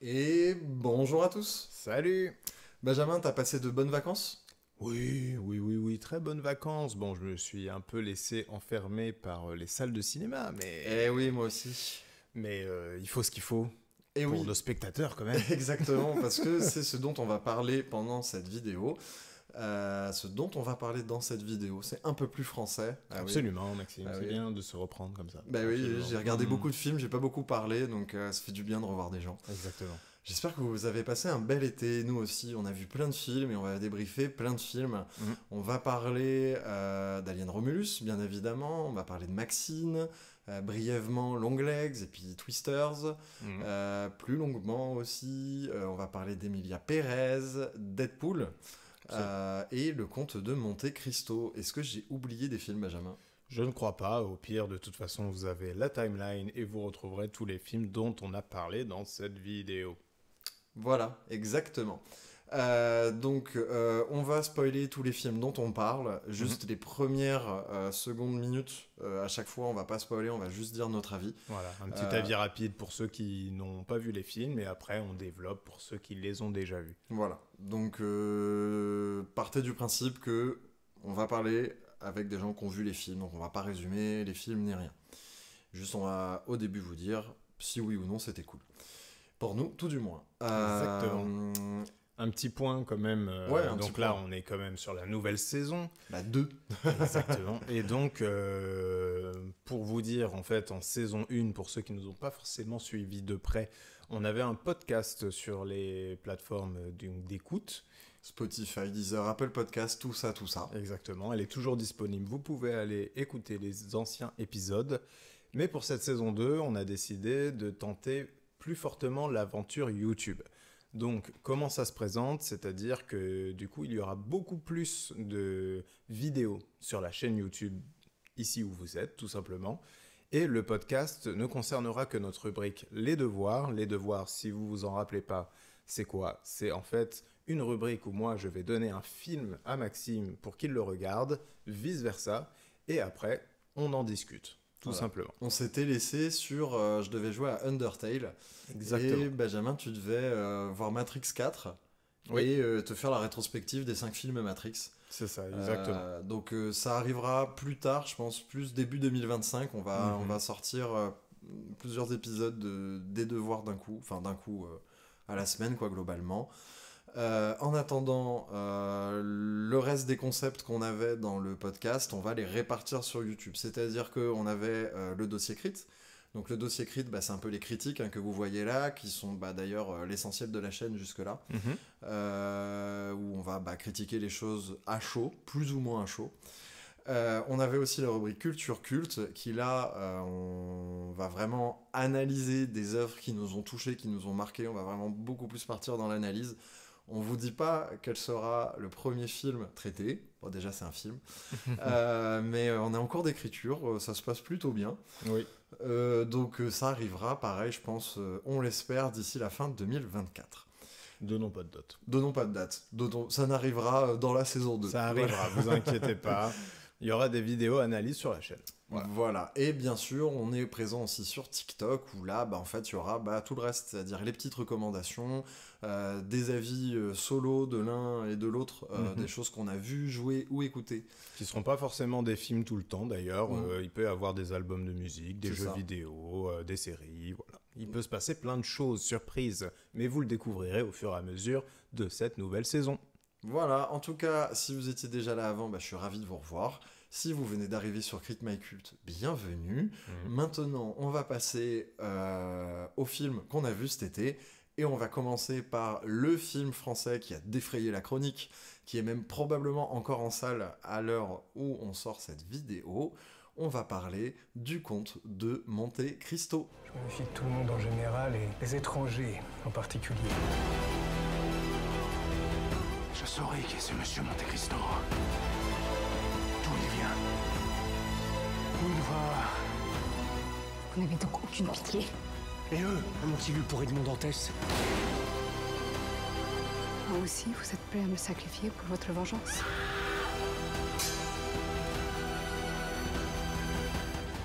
Et bonjour à tous. Salut. Benjamin, t'as passé de bonnes vacances? Oui, très bonnes vacances. Bon, je me suis un peu laissé enfermer par les salles de cinéma, Eh oui, moi aussi. mais il faut ce qu'il faut Eh pour oui, nos spectateurs quand même. exactement, parce que c'est ce dont on va parler pendant cette vidéo. Ce dont on va parler dans cette vidéo, c'est un peu plus français. Ah oui. Absolument, Maxime, Ah c'est oui. bien de se reprendre comme ça. Bah oui, Absolument. j'ai regardé beaucoup de films, j'ai pas beaucoup parlé, donc ça fait du bien de revoir des gens. Exactement. J'espère que vous avez passé un bel été, nous aussi, on a vu plein de films et on va débriefer plein de films. Mhm. On va parler d'Alien Romulus, bien évidemment, on va parler de Maxine, brièvement Longlegs et puis Twisters, Mhm. plus longuement aussi, on va parler d'Emilia Pérez, Deadpool et le conte de Monte Cristo. Est-ce que j'ai oublié des films, Benjamin? Je ne crois pas. Au pire, de toute façon, vous avez la timeline et vous retrouverez tous les films dont on a parlé dans cette vidéo. Voilà, exactement. Donc, on va spoiler tous les films dont on parle, juste les premières secondes, minutes. À chaque fois, on va pas spoiler, on va juste dire notre avis. Voilà, un petit avis rapide pour ceux qui n'ont pas vu les films et après on développe pour ceux qui les ont déjà vus. Voilà. Donc, partez du principe que on va parler avec des gens qui ont vu les films, donc on va pas résumer les films ni rien. Juste, on va au début vous dire si oui ou non c'était cool. Pour nous, tout du moins. Exactement. Un petit point quand même. Ouais, un donc petit là, point. on est quand même sur la nouvelle saison. Bah, deux. Exactement. Et donc, pour vous dire, en fait, en saison 1, pour ceux qui ne nous ont pas forcément suivis de près, on avait un podcast sur les plateformes d'écoute. Spotify, Deezer, Apple Podcast, tout ça, tout ça. Exactement. Elle est toujours disponible. Vous pouvez aller écouter les anciens épisodes. Mais pour cette saison 2, on a décidé de tenter plus fortement l'aventure YouTube. Donc, comment ça se présente? C'est-à-dire que, du coup, il y aura beaucoup plus de vidéos sur la chaîne YouTube, ici où vous êtes, tout simplement. Et le podcast ne concernera que notre rubrique Les Devoirs. Les Devoirs, si vous vous en rappelez pas, c'est quoi? C'est en fait une rubrique où moi, je vais donner un film à Maxime pour qu'il le regarde, vice-versa. Et après, on en discute. Tout simplement. On s'était laissé sur... je devais jouer à Undertale. Exactement. Et Benjamin, tu devais voir Matrix 4 Oui. et te faire la rétrospective des 5 films Matrix. C'est ça, exactement. Donc ça arrivera plus tard, je pense, plus début 2025. On va sortir plusieurs épisodes des devoirs d'un coup. Enfin, d'un coup à la semaine, quoi, globalement. En attendant, le reste des concepts qu'on avait dans le podcast, on va les répartir sur YouTube. C'est-à-dire qu'on avait le dossier crit. Donc le dossier crit, c'est un peu les critiques que vous voyez là, qui sont d'ailleurs l'essentiel de la chaîne jusque-là, où on va critiquer les choses à chaud, plus ou moins à chaud. On avait aussi la rubrique culture culte, qui là, on va vraiment analyser des œuvres qui nous ont touchés, qui nous ont marqués. On va vraiment beaucoup plus partir dans l'analyse. On vous dit pas quel sera le premier film traité. Bon, déjà, c'est un film. Mais on est en cours d'écriture. Ça se passe plutôt bien. Oui. Donc, ça arrivera, pareil, je pense, on l'espère, d'ici la fin de 2024. Donnons pas de date. Donnons pas de date. Ça n'arrivera dans la saison 2. Ça arrivera, vous inquiétez pas. Il y aura des vidéos analyses sur la chaîne. Voilà. Et bien sûr, on est présent aussi sur TikTok, où là, en fait, il y aura tout le reste, c'est-à-dire les petites recommandations, des avis solo de l'un et de l'autre, des choses qu'on a vues, jouées ou écoutées. Qui seront pas forcément des films tout le temps, d'ailleurs. Il peut y avoir des albums de musique, des jeux vidéo, des séries, voilà. Il peut se passer plein de choses, surprises, mais vous le découvrirez au fur et à mesure de cette nouvelle saison. Voilà, en tout cas, si vous étiez déjà là avant, je suis ravi de vous revoir. Si vous venez d'arriver sur Crit My Cult, bienvenue. Maintenant, on va passer au film qu'on a vu cet été. Et on va commencer par le film français qui a défrayé la chronique, qui est même probablement encore en salle à l'heure où on sort cette vidéo. On va parler du conte de Monte Cristo. Je me méfie de tout le monde en général et des étrangers en particulier. Je saurai qui est ce monsieur Monte Cristo. D'où il vient. Où il va. Vous n'avez donc aucune pitié. Et eux, m'ont-ils eu pour Edmond Dantès? Vous aussi, vous êtes prêt à me sacrifier pour votre vengeance?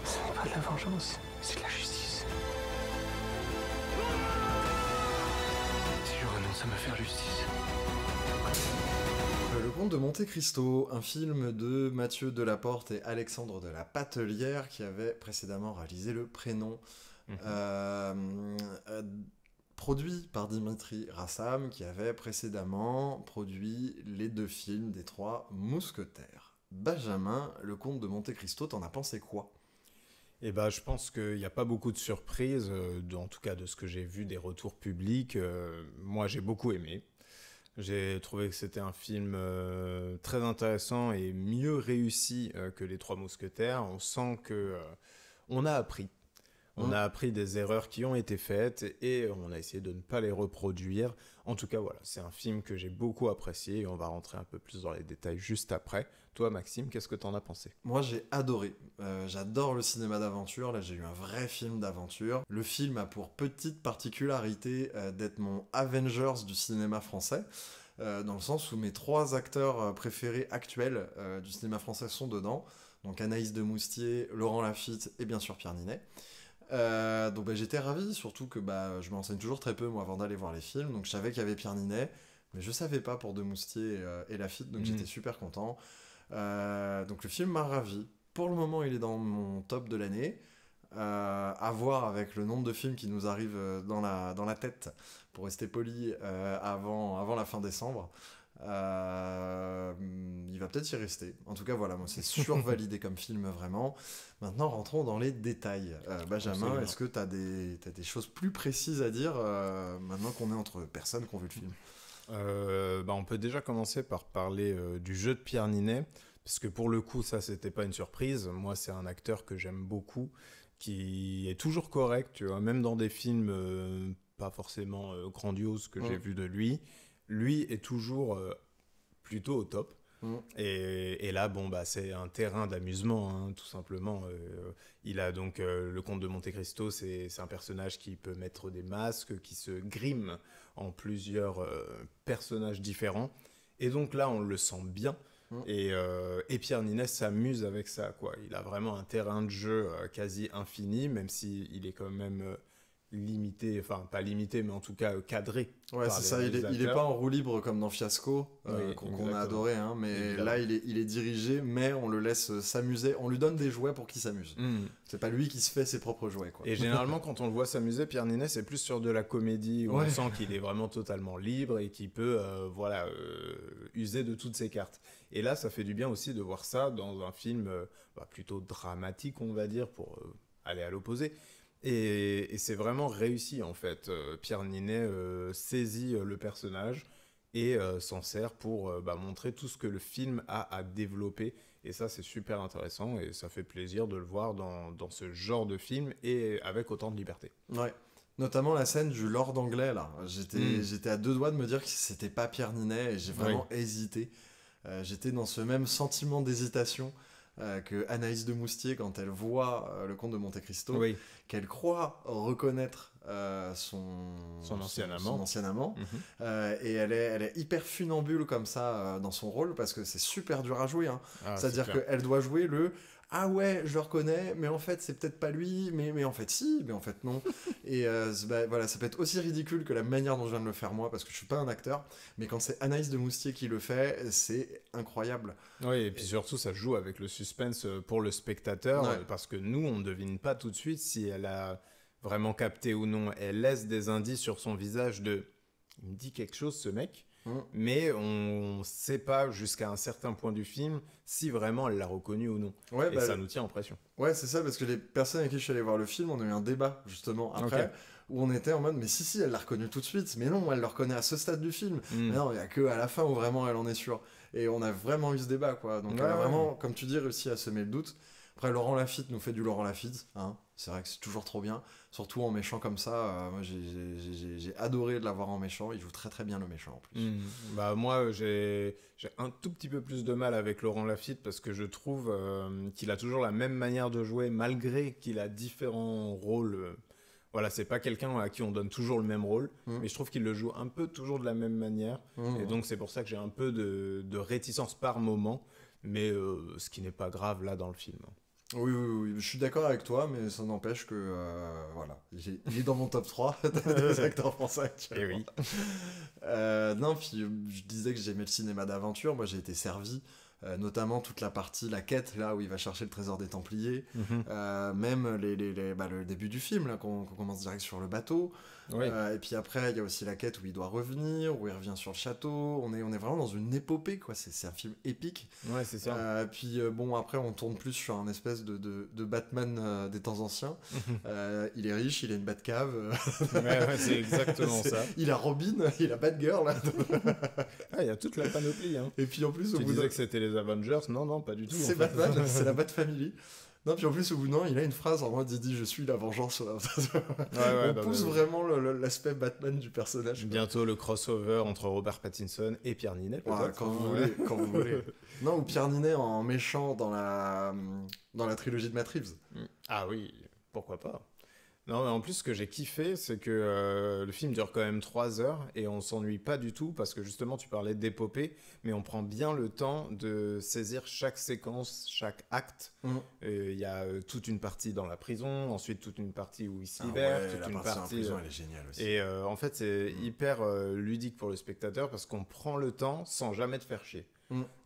Ce n'est pas de la vengeance, c'est de la justice. commence à me faire justice. Le Comte de Monte Cristo, un film de Mathieu Delaporte et Alexandre de la Patelière qui avait précédemment réalisé Le Prénom, produit par Dimitri Rassam qui avait précédemment produit les 2 films des 3 Mousquetaires. Benjamin, Le Comte de Monte Cristo, t'en as pensé quoi ? Eh ben, je pense qu'il n'y a pas beaucoup de surprises, en tout cas de ce que j'ai vu des retours publics. Moi, j'ai beaucoup aimé. J'ai trouvé que c'était un film très intéressant et mieux réussi que Les Trois Mousquetaires. On sent que on a appris. On a appris des erreurs qui ont été faites et on a essayé de ne pas les reproduire. En tout cas, voilà, c'est un film que j'ai beaucoup apprécié et on va rentrer un peu plus dans les détails juste après. Toi, Maxime, qu'est-ce que t'en as pensé ? Moi, j'ai adoré. J'adore le cinéma d'aventure. Là, j'ai eu un vrai film d'aventure. Le film a pour petite particularité d'être mon Avengers du cinéma français, dans le sens où mes 3 acteurs préférés actuels du cinéma français sont dedans. Donc Anaïs de Moustier, Laurent Lafitte et bien sûr Pierre Ninet. Donc j'étais ravi, surtout que je me renseigne toujours très peu moi avant d'aller voir les films, donc je savais qu'il y avait Pierre Ninet, mais je savais pas pour De Moustier et Lafitte, donc j'étais super content. Donc le film m'a ravi. Pour le moment, il est dans mon top de l'année. À voir avec le nombre de films qui nous arrivent dans la tête, pour rester poli, avant la fin décembre. Il va peut-être y rester. En tout cas, voilà, moi c'est survalidé comme film, vraiment. Maintenant, rentrons dans les détails. Benjamin, absolument. Est-ce que t'as des choses plus précises à dire maintenant qu'on est entre personnes qui ont vu le film ? On peut déjà commencer par parler du jeu de Pierre Ninet, parce que pour le coup, ça, c'était pas une surprise. Moi, c'est un acteur que j'aime beaucoup, qui est toujours correct, tu vois, même dans des films pas forcément grandioses que j'ai vus de lui. Lui est toujours plutôt au top. Et là, c'est un terrain d'amusement, hein, tout simplement. Il a donc le Comte de Monte Cristo, c'est un personnage qui peut mettre des masques, qui se grime en plusieurs personnages différents. Et donc là, on le sent bien. Et Pierre Ninet s'amuse avec ça, quoi. Il a vraiment un terrain de jeu quasi infini, même s'il est quand même limité, enfin pas limité, mais en tout cas cadré. Ouais, c'est ça, il est pas en roue libre comme dans Fiasco, qu'on a adoré, hein, mais évidemment. Là il est dirigé, mais on le laisse s'amuser, on lui donne des jouets pour qu'il s'amuse. C'est pas lui qui se fait ses propres jouets, quoi. Et généralement quand on le voit s'amuser, Pierre Ninet, c'est plus sur de la comédie, où on sent qu'il est vraiment totalement libre et qu'il peut user de toutes ses cartes. Et là, ça fait du bien aussi de voir ça dans un film plutôt dramatique, on va dire, pour aller à l'opposé. Et c'est vraiment réussi, en fait. Pierre Ninet saisit le personnage et s'en sert pour montrer tout ce que le film a à développer. Et ça, c'est super intéressant et ça fait plaisir de le voir dans ce genre de film et avec autant de liberté. Ouais. Notamment la scène du Lord anglais, là. J'étais à 2 doigts de me dire que c'était pas Pierre Ninet et j'ai vraiment hésité. J'étais dans ce même sentiment d'hésitation que Anaïs de Moustier quand elle voit le Comte de Monte Cristo, qu'elle croit reconnaître son ancien amant. Et elle est hyper funambule comme ça dans son rôle, parce que c'est super dur à jouer, hein. C'est-à-dire qu'elle doit jouer le « Ah ouais, je le reconnais, mais en fait, c'est peut-être pas lui, mais en fait, si, mais en fait, non. » Et voilà, ça peut être aussi ridicule que la manière dont je viens de le faire moi, parce que je suis pas un acteur, mais quand c'est Anaïs de Moustier qui le fait, c'est incroyable. Oui, et puis surtout, ça joue avec le suspense pour le spectateur, parce que nous, on ne devine pas tout de suite si elle a vraiment capté ou non. Elle laisse des indices sur son visage de « Il me dit quelque chose, ce mec ». Mais on ne sait pas jusqu'à un certain point du film si vraiment elle l'a reconnu ou non. Et ça nous tient en pression. Ouais, c'est ça, parce que les personnes avec qui je suis allé voir le film, on a eu un débat justement après, où on était en mode mais si, elle l'a reconnu tout de suite, mais non, elle le reconnaît à ce stade du film. Mais non, il n'y a qu'à la fin où vraiment elle en est sûre. Et on a vraiment eu ce débat, quoi. Donc elle a vraiment, comme tu dis, réussi à semer le doute. Après, Laurent Lafitte nous fait du Laurent Lafitte, hein. C'est vrai que c'est toujours trop bien, surtout en méchant comme ça. Moi, j'ai adoré de l'avoir en méchant. Il joue très très bien le méchant en plus. Moi, j'ai un tout petit peu plus de mal avec Laurent Lafitte parce que je trouve qu'il a toujours la même manière de jouer, malgré qu'il a différents rôles. Voilà, c'est pas quelqu'un à qui on donne toujours le même rôle, mais je trouve qu'il le joue un peu toujours de la même manière. Et donc, c'est pour ça que j'ai un peu de réticence par moment, mais ce qui n'est pas grave là dans le film. Oui, oui, oui, je suis d'accord avec toi, mais ça n'empêche que, voilà, il est dans mon top 3 des acteurs français actuellement. Eh oui. Non, puis je disais que j'aimais le cinéma d'aventure, moi j'ai été servi, notamment toute la partie, la quête, là où il va chercher le trésor des Templiers, même le début du film, là, qu'on commence direct sur le bateau, Oui. et puis après il y a aussi la quête où il doit revenir, où il revient sur le château, on est vraiment dans une épopée, quoi, c'est un film épique. Ouais, c'est ça. Puis bon, après on tourne plus sur un espèce de Batman des temps anciens. Il est riche, il a une Batcave. Ouais, c'est exactement ça. Il a Robin, il a Batgirl. Ah, il y a toute la panoplie. Hein. Et puis en plus, au Tu bout disais que c'était les Avengers. Non, pas du tout. c'est en fait. Batman, c'est la Bat Family. Non, puis en plus, au bout d'un, il a une phrase en mode, il dit, je suis la vengeance. On pousse vraiment l'aspect Batman du personnage. Quoi. Bientôt le crossover entre Robert Pattinson et Pierre Ninet, peut-être. Ouais, quand vous voulez, quand vous voulez. Non, ou Pierre Ninet en méchant dans la trilogie de Matt Reeves. Ah oui, pourquoi pas. Non, mais en plus, ce que j'ai kiffé, c'est que le film dure quand même 3 heures et on s'ennuie pas du tout parce que justement, tu parlais d'épopée, mais on prend bien le temps de saisir chaque séquence, chaque acte. Il y a toute une partie dans la prison, ensuite toute une partie où il se libère, toute la une partie en partie. prison, elle est géniale aussi. Et en fait, c'est hyper ludique pour le spectateur parce qu'on prend le temps sans jamais te faire chier.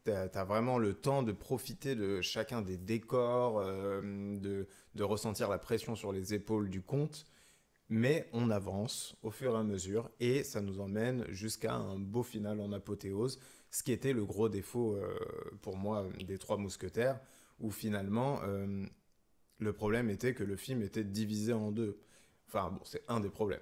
T'as vraiment le temps de profiter de chacun des décors, de ressentir la pression sur les épaules du conte, mais on avance au fur et à mesure et ça nous emmène jusqu'à un beau final en apothéose, ce qui était le gros défaut pour moi des Trois Mousquetaires, où finalement le problème était que le film était divisé en deux. Enfin bon, c'est un des problèmes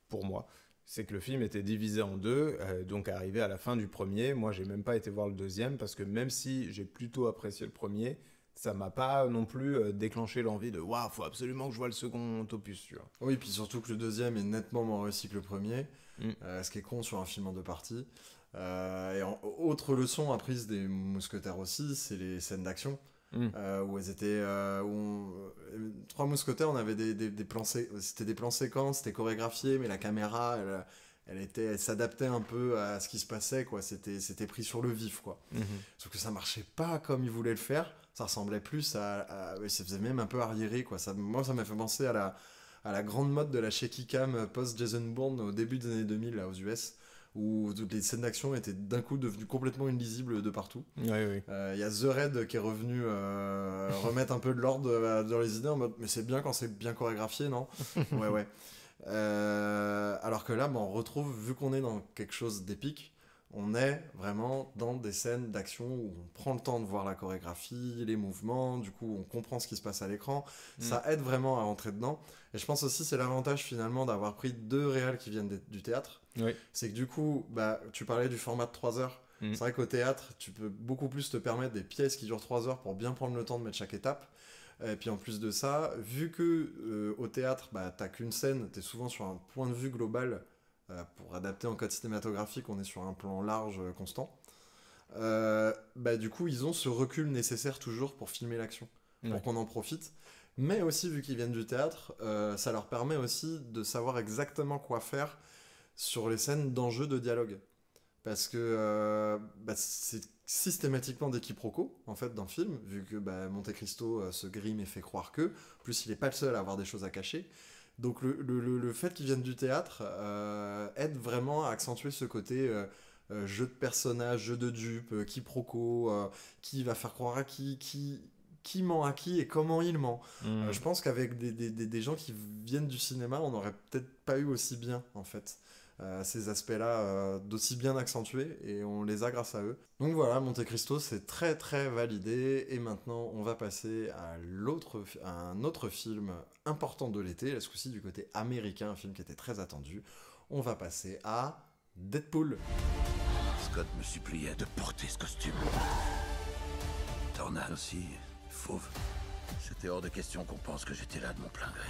pour moi. C'est que le film était divisé en deux, donc arrivé à la fin du premier, moi j'ai même pas été voir le deuxième, parce que même si j'ai plutôt apprécié le premier, ça m'a pas non plus déclenché l'envie de « Waouh, faut absolument que je vois le second opus », tu vois. Oui, puis surtout que le deuxième est nettement moins réussi que le premier, ce qui est con sur un film en 2 parties. Autre leçon apprise des Mousquetaires aussi, c'est les scènes d'action. Où elles étaient Trois Mousquetaires, on avait des plans c'était des plans séquences, c'était chorégraphié, mais la caméra elle s'adaptait un peu à ce qui se passait, quoi. C'était pris sur le vif, quoi. Sauf que ça marchait pas comme ils voulaient le faire, ça ressemblait plus ça faisait même un peu arriéré, quoi. Moi ça m'a fait penser à la grande mode de la shaky cam post Jason Bourne au début des années 2000 là, aux US, où toutes les scènes d'action étaient d'un coup devenues complètement illisibles de partout. Oui. Y a The Raid qui est revenu remettre un peu de l'ordre dans les idées, en mode mais c'est bien quand c'est bien chorégraphié, non? Ouais. Alors que là, on retrouve, vu qu'on est dans quelque chose d'épique, on est vraiment dans des scènes d'action où on prend le temps de voir la chorégraphie, les mouvements, du coup on comprend ce qui se passe à l'écran, ça aide vraiment à rentrer dedans. Et je pense aussi c'est l'avantage finalement d'avoir pris 2 réals qui viennent du théâtre, c'est que du coup, tu parlais du format de 3 heures, c'est vrai qu'au théâtre, tu peux beaucoup plus te permettre des pièces qui durent 3 heures pour bien prendre le temps de mettre chaque étape. Et puis en plus de ça, vu que au théâtre, t'as qu'une scène, t'es souvent sur un point de vue global. Pour adapter en code cinématographique, on est sur un plan large constant. Du coup, ils ont ce recul nécessaire toujours pour filmer l'action, pour qu'on en profite. Mais aussi, vu qu'ils viennent du théâtre, ça leur permet aussi de savoir exactement quoi faire sur les scènes d'enjeux de dialogue. Parce que c'est systématiquement des quiproquos, en fait, dans le film, vu que Monte Cristo se grime et fait croire que, plus il n'est pas le seul à avoir des choses à cacher. Donc le fait qu'ils viennent du théâtre aide vraiment à accentuer ce côté jeu de personnages, jeu de dupes, quiproquo, qui va faire croire à qui ment à qui et comment il ment. Je pense qu'avec des gens qui viennent du cinéma, on n'aurait peut-être pas eu aussi bien, en fait, ces aspects-là d'aussi bien accentués, et on les a grâce à eux. Donc voilà, Monte Cristo, c'est très très validé, et maintenant on va passer à un autre film important de l'été, là ce coup-ci du côté américain, un film qui était très attendu. On va passer à Deadpool. Scott me suppliait de porter ce costume. Tornade aussi, fauve. C'était hors de question qu'on pense que j'étais là de mon plein gré.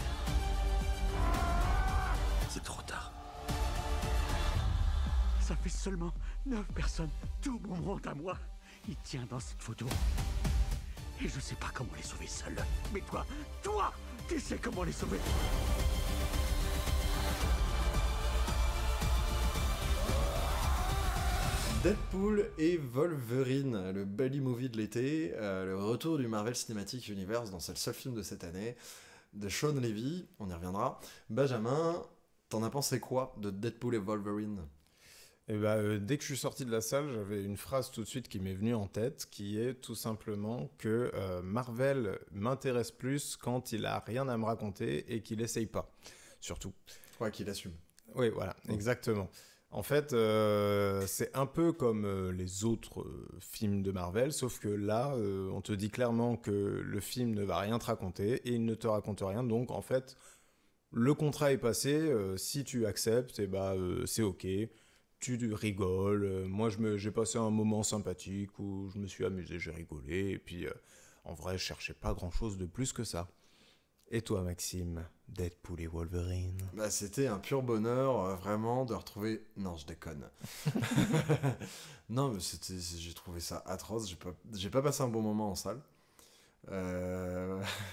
C'est trop tard. Ça fait seulement 9 personnes. Tout mon monde à moi, il tient dans cette photo. Et je sais pas comment les sauver seul. Mais toi, tu sais comment les sauver. Deadpool et Wolverine, le buddy movie de l'été, le retour du Marvel Cinematic Universe dans le seul film de cette année, de Sean Levy, on y reviendra. Benjamin, t'en as pensé quoi de Deadpool et Wolverine ? Et dès que je suis sorti de la salle, j'avais une phrase tout de suite qui m'est venue en tête, qui est tout simplement que Marvel m'intéresse plus quand il a rien à me raconter et qu'il essaye pas, surtout. Ouais, qu'il assume. Oui, voilà, exactement. En fait, c'est un peu comme les autres films de Marvel, sauf que là, on te dit clairement que le film ne va rien te raconter et il ne te raconte rien. Donc, en fait, le contrat est passé. Si tu acceptes, c'est OK. Tu rigoles. Moi, j'ai passé un moment sympathique où je me suis amusé, j'ai rigolé. Et puis, en vrai, je cherchais pas grand-chose de plus que ça. Et toi, Maxime, Deadpool et Wolverine ? C'était un pur bonheur, vraiment, de retrouver... Non, je déconne. Non, mais j'ai trouvé ça atroce. J'ai pas passé un bon moment en salle.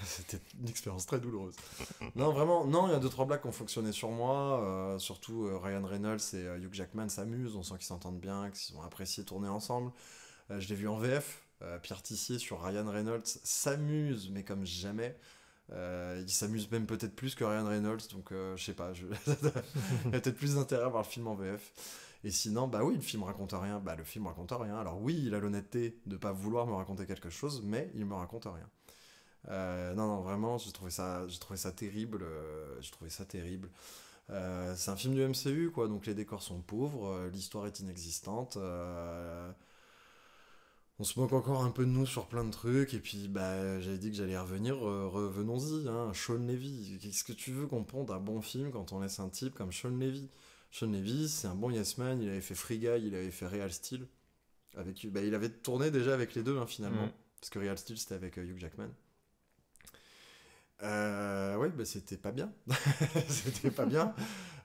C'était une expérience très douloureuse. Non, vraiment, non, il y a 2-3 blagues qui ont fonctionné sur moi. Surtout, Ryan Reynolds et Hugh Jackman s'amusent. On sent qu'ils s'entendent bien, qu'ils ont apprécié tourner ensemble. Je l'ai vu en VF. Pierre Tissier sur Ryan Reynolds s'amuse, mais comme jamais. Il s'amuse même peut-être plus que Ryan Reynolds, donc je sais pas, il y a peut-être plus d'intérêt à voir le film en VF. Et sinon, oui, le film raconte rien. Le film raconte rien. Alors oui, il a l'honnêteté de pas vouloir me raconter quelque chose, mais il me raconte rien. Non, vraiment, j'ai trouvé ça terrible. C'est un film du MCU, quoi, donc les décors sont pauvres, l'histoire est inexistante. On se moque encore un peu de nous sur plein de trucs, et puis j'avais dit que j'allais y revenir, revenons-y, hein. Sean Levy, qu'est-ce que tu veux qu'on ponde un bon film quand on laisse un type comme Sean Levy ? Sean Levy, c'est un bon yes man, il avait fait Free Guy, il avait fait Real Steel, il avait tourné déjà avec les deux, hein, finalement, parce que Real Steel c'était avec Hugh Jackman. C'était pas bien. C'était pas bien.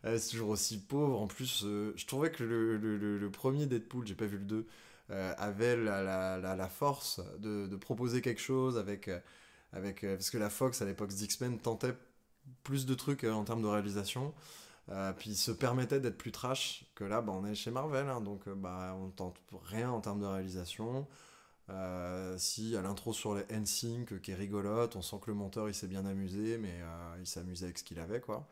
C'est toujours aussi pauvre, en plus, je trouvais que le premier Deadpool, j'ai pas vu le 2, avait la force de proposer quelque chose avec parce que la Fox à l'époque d'X-Men tentait plus de trucs en termes de réalisation, puis se permettait d'être plus trash que là. On est chez Marvel, hein, donc on tente rien en termes de réalisation. Si à l'intro sur les NSYNC qui est rigolote, on sent que le monteur il s'est bien amusé, mais il s'est amusé avec ce qu'il avait, quoi.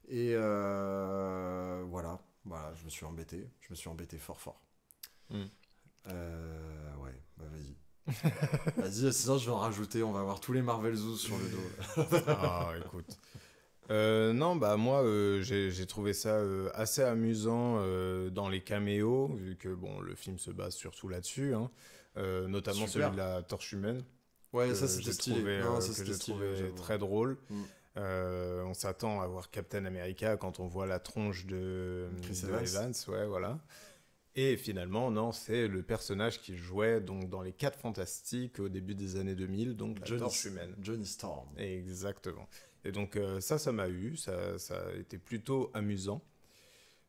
Et voilà, je me suis embêté fort. Vas-y, sinon je vais en rajouter, on va avoir tous les Marvel Zoos sur le dos. Ah, écoute. Non, moi, j'ai trouvé ça assez amusant dans les caméos, vu que le film se base surtout là-dessus, hein, notamment Super. celui de la Torche Humaine. Ouais, ça c'était stylé. J'ai trouvé très drôle. On s'attend à voir Captain America quand on voit la tronche de Chris Evans, ouais, voilà. Et finalement, non, c'est le personnage qui jouait donc dans les 4 Fantastiques au début des années 2000, donc la Torche Humaine. Johnny Storm. Exactement. Et donc ça m'a eu, ça a été plutôt amusant.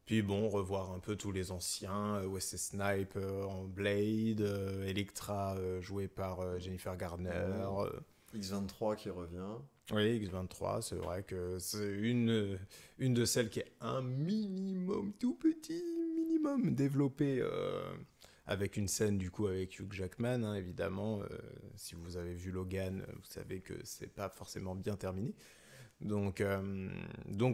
Puis revoir un peu tous les anciens, Wesley Snipes en Blade, Elektra jouée par Jennifer Garner. X-23 qui revient. Oui, X-23, c'est vrai que c'est une de celles qui est un minimum, tout petit minimum développée avec une scène du coup avec Hugh Jackman, hein, évidemment. Si vous avez vu Logan, vous savez que c'est pas forcément bien terminé. Donc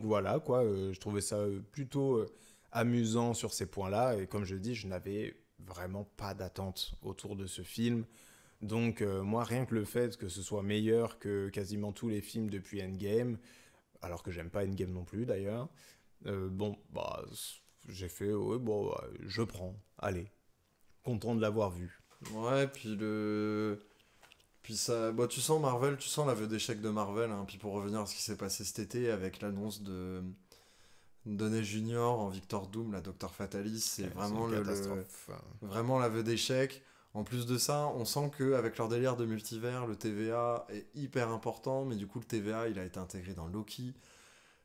voilà, quoi, je trouvais ça plutôt amusant sur ces points-là, et comme je dis, je n'avais vraiment pas d'attente autour de ce film. Donc moi, rien que le fait que ce soit meilleur que quasiment tous les films depuis Endgame, alors que j'aime pas Endgame non plus d'ailleurs, j'ai fait, je prends, allez, content de l'avoir vu. Ouais, puis ça, tu sens Marvel, tu sens l'aveu d'échec de Marvel, hein. Puis pour revenir à ce qui s'est passé cet été avec l'annonce de Downey Jr. en Victor Doom, la Docteur Fatalis, c'est vraiment vraiment l'aveu d'échec. En plus de ça, on sent qu'avec leur délire de multivers, le TVA est hyper important, mais du coup le TVA il a été intégré dans Loki.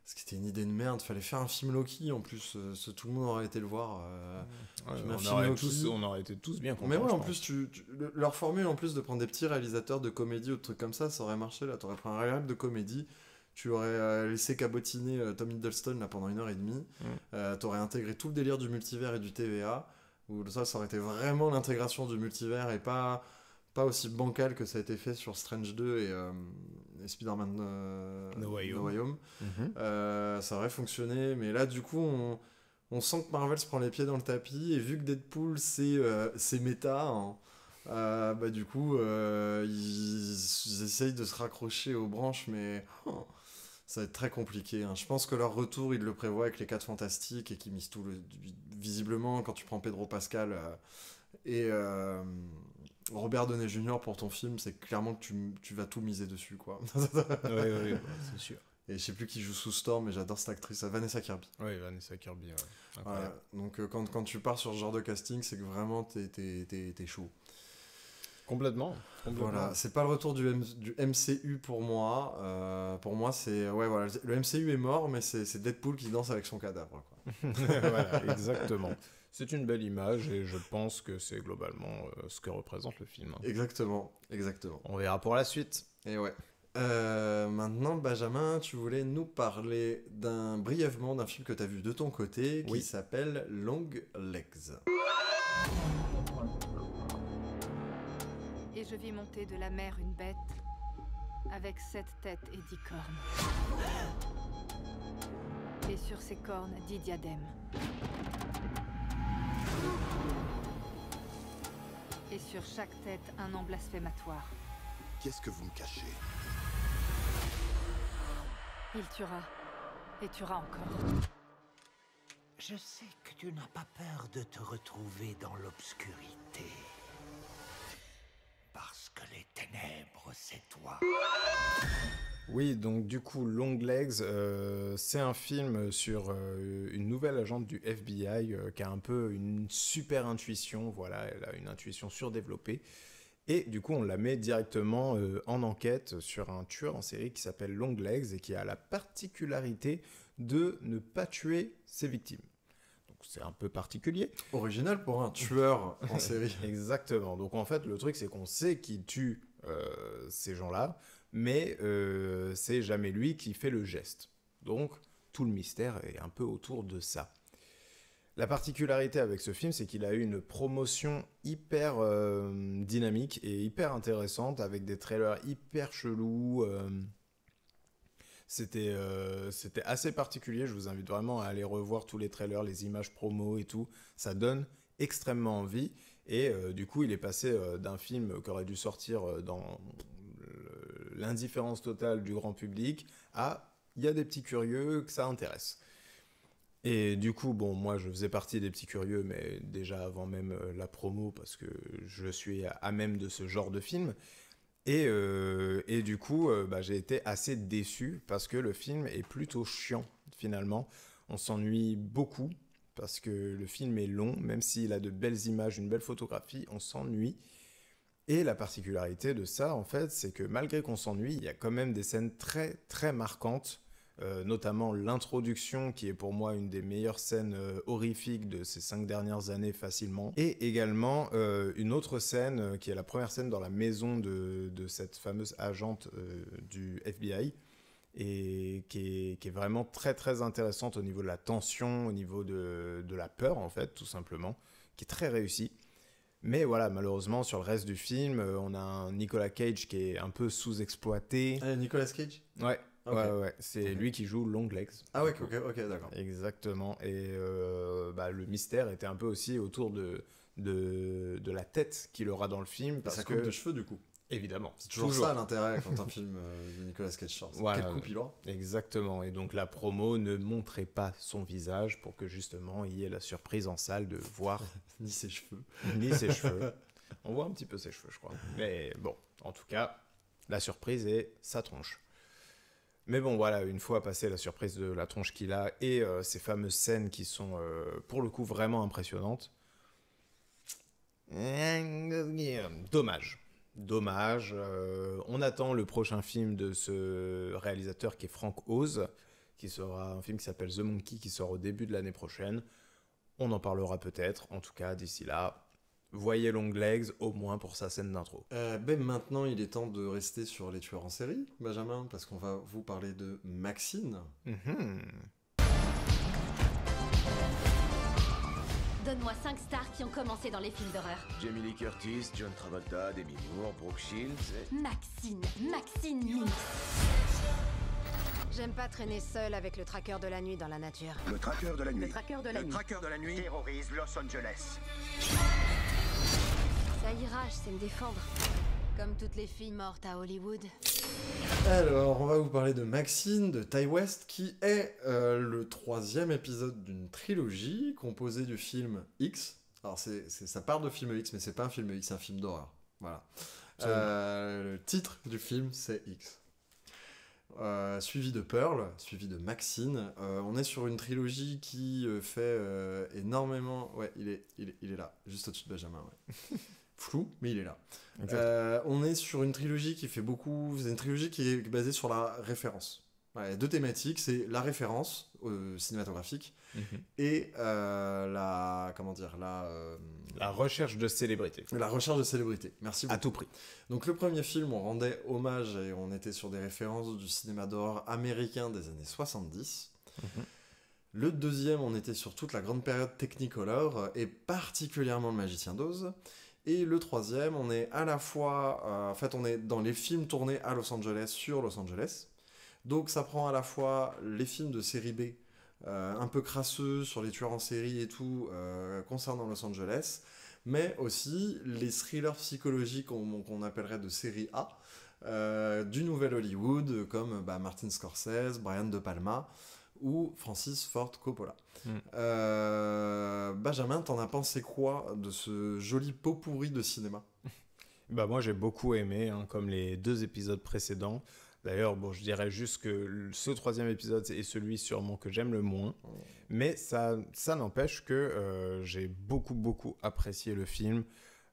Ce qui était une idée de merde, fallait faire un film Loki en plus, tout le monde aurait été le voir. On aurait été tous bien contents. Mais ouais, en plus, leur formule en plus de prendre des petits réalisateurs de comédie ou de trucs comme ça aurait marché. Là, t'aurais pris un réalisateur de comédie, tu aurais laissé cabotiner Tom Hiddleston là, pendant 1h30, t'aurais intégré tout le délire du multivers et du TVA. où ça aurait été vraiment l'intégration du multivers et pas aussi bancal que ça a été fait sur Strange 2 et Spider-Man No Way Home. Mhm. Ça aurait fonctionné, mais là du coup on sent que Marvel se prend les pieds dans le tapis, et vu que Deadpool c'est méta, hein, du coup ils essayent de se raccrocher aux branches, mais ça va être très compliqué, hein. Je pense que leur retour, ils le prévoient avec les 4 Fantastiques, et qu'ils misent tout visiblement, quand tu prends Pedro Pascal et Robert Downey Jr. pour ton film, c'est clairement que tu vas tout miser dessus, quoi. Oui, c'est sûr. Et je sais plus qui joue sous Storm, mais j'adore cette actrice, Vanessa Kirby. Oui, Vanessa Kirby, ouais. Voilà. Donc quand tu pars sur ce genre de casting, c'est que vraiment t'es chaud. Complètement. Voilà, c'est pas le retour du MCU pour moi. Pour moi, c'est voilà, le MCU est mort, mais c'est Deadpool qui danse avec son cadavre, quoi. Voilà, exactement. C'est une belle image, et je pense que c'est globalement ce que représente le film, hein. Exactement. On verra pour la suite. Et ouais. Maintenant, Benjamin, tu voulais nous parler brièvement d'un film que tu as vu de ton côté, qui s'appelle Long Legs. Et je vis monter de la mer une bête avec 7 têtes et 10 cornes. Et sur ses cornes 10 diadèmes. Et sur chaque tête un nom blasphématoire. Qu'est-ce que vous me cachez? Il tuera. Et tuera encore. Je sais que tu n'as pas peur de te retrouver dans l'obscurité. Parce que les ténèbres, c'est toi. Oui, donc du coup, Long Legs, c'est un film sur une nouvelle agente du FBI qui a un peu une super intuition. Voilà, elle a une intuition surdéveloppée. Et du coup, on la met directement en enquête sur un tueur en série qui s'appelle Long Legs et qui a la particularité de ne pas tuer ses victimes. Donc c'est un peu particulier. Original pour un tueur en série. Exactement. Donc en fait, le truc, c'est qu'on sait qu'il tue ces gens-là, mais c'est jamais lui qui fait le geste. Donc tout le mystère est un peu autour de ça. La particularité avec ce film, c'est qu'il a eu une promotion hyper dynamique et hyper intéressante, avec des trailers hyper chelous. C'était assez particulier. Je vous invite vraiment à aller revoir tous les trailers, les images promo et tout. Ça donne extrêmement envie. Et du coup, il est passé d'un film qui aurait dû sortir dans l'indifférence totale du grand public à il y a des petits curieux que ça intéresse. Et du coup, bon, moi, je faisais partie des petits curieux, mais déjà avant même la promo, parce que je suis à même de ce genre de film. Et du coup, j'ai été assez déçu, parce que le film est plutôt chiant, finalement. On s'ennuie beaucoup, parce que le film est long, même s'il a de belles images, une belle photographie, on s'ennuie. Et la particularité de ça, en fait, c'est que malgré qu'on s'ennuie, il y a quand même des scènes très, très marquantes, notamment l'introduction, qui est pour moi une des meilleures scènes horrifiques de ces 5 dernières années facilement, et également une autre scène qui est la première scène dans la maison de cette fameuse agente du FBI, et qui est vraiment très très intéressante au niveau de la tension, au niveau de la peur en fait, tout simplement, qui est très réussie. Mais voilà, malheureusement, sur le reste du film, on a un Nicolas Cage qui est un peu sous-exploité. Ah, Nicolas Cage ? Ouais. Okay. Ouais. C'est lui qui joue Long Legs. Ah ouais, ok, d'accord. Exactement. Et le mystère était un peu aussi autour de la tête qu'il aura dans le film. Parce sa coupe de cheveux, du coup. Évidemment. C'est toujours ça l'intérêt quand un film de Nicolas Cage sort. Voilà, quelle coupe il aura. Exactement. Et donc la promo ne montrait pas son visage pour que justement il y ait la surprise en salle de voir... Ni ses cheveux. Ni ses cheveux. On voit un petit peu ses cheveux, je crois. Mais bon, en tout cas, la surprise est sa tronche. Mais bon, voilà, une fois passé la surprise de la tronche qu'il a et ces fameuses scènes qui sont, pour le coup, vraiment impressionnantes. Dommage. On attend le prochain film de ce réalisateur qui est Frank Oz, qui sera un film qui s'appelle The Monkey, qui sort au début de l'année prochaine. On en parlera peut-être. En tout cas, d'ici là, voyez Long Legs au moins pour sa scène d'intro. Maintenant, il est temps de rester sur les tueurs en série, Benjamin, parce qu'on va vous parler de Maxine. Donne-moi Donne-moi 5 stars qui ont commencé dans les films d'horreur. Jamie Lee Curtis, John Travolta, Demi Moore, Brooke Shields et... Maxine Minx. J'aime pas traîner seul avec le traqueur de la nuit dans la nature. Le traqueur de la nuit. Le traqueur de la nuit. Le traqueur de la nuit terrorise Los Angeles. Ça ira, je sais me défendre. Comme toutes les filles mortes à Hollywood. Alors, on va vous parler de Maxine, de Ty West, qui est le 3e épisode d'une trilogie composée du film X. Alors, ça part de film X, mais c'est pas un film X, c'est un film d'horreur. Voilà. Le titre du film, c'est X. Suivi de Pearl, suivi de Maxine. On est sur une trilogie qui fait énormément... Ouais, il est là, juste au-dessus de Benjamin, ouais. Flou, mais il est là. On est sur une trilogie qui fait beaucoup... C'est une trilogie qui est basée sur la référence. Voilà, il y a 2 thématiques, c'est la référence cinématographique et la recherche de célébrité. La recherche de célébrité, merci beaucoup. À tout prix. Donc le premier film, on rendait hommage et on était sur des références du cinéma d'horreur américain des années 70. Le deuxième, on était sur toute la grande période Technicolor et particulièrement le Magicien d'Oz. Et le troisième, on est à la fois... en fait, on est dans les films tournés à Los Angeles, sur Los Angeles. Donc ça prend à la fois les films de série B, un peu crasseux sur les tueurs en série et tout, concernant Los Angeles, mais aussi les thrillers psychologiques qu'on appellerait de série A, du Nouvel Hollywood, comme Martin Scorsese, Brian De Palma ou Francis Ford Coppola. Benjamin, t'en as pensé quoi de ce joli pot pourri de cinéma ? Moi j'ai beaucoup aimé, comme les 2 épisodes précédents. D'ailleurs, je dirais juste que ce 3e épisode est celui sûrement que j'aime le moins. Mais ça n'empêche que j'ai beaucoup apprécié le film.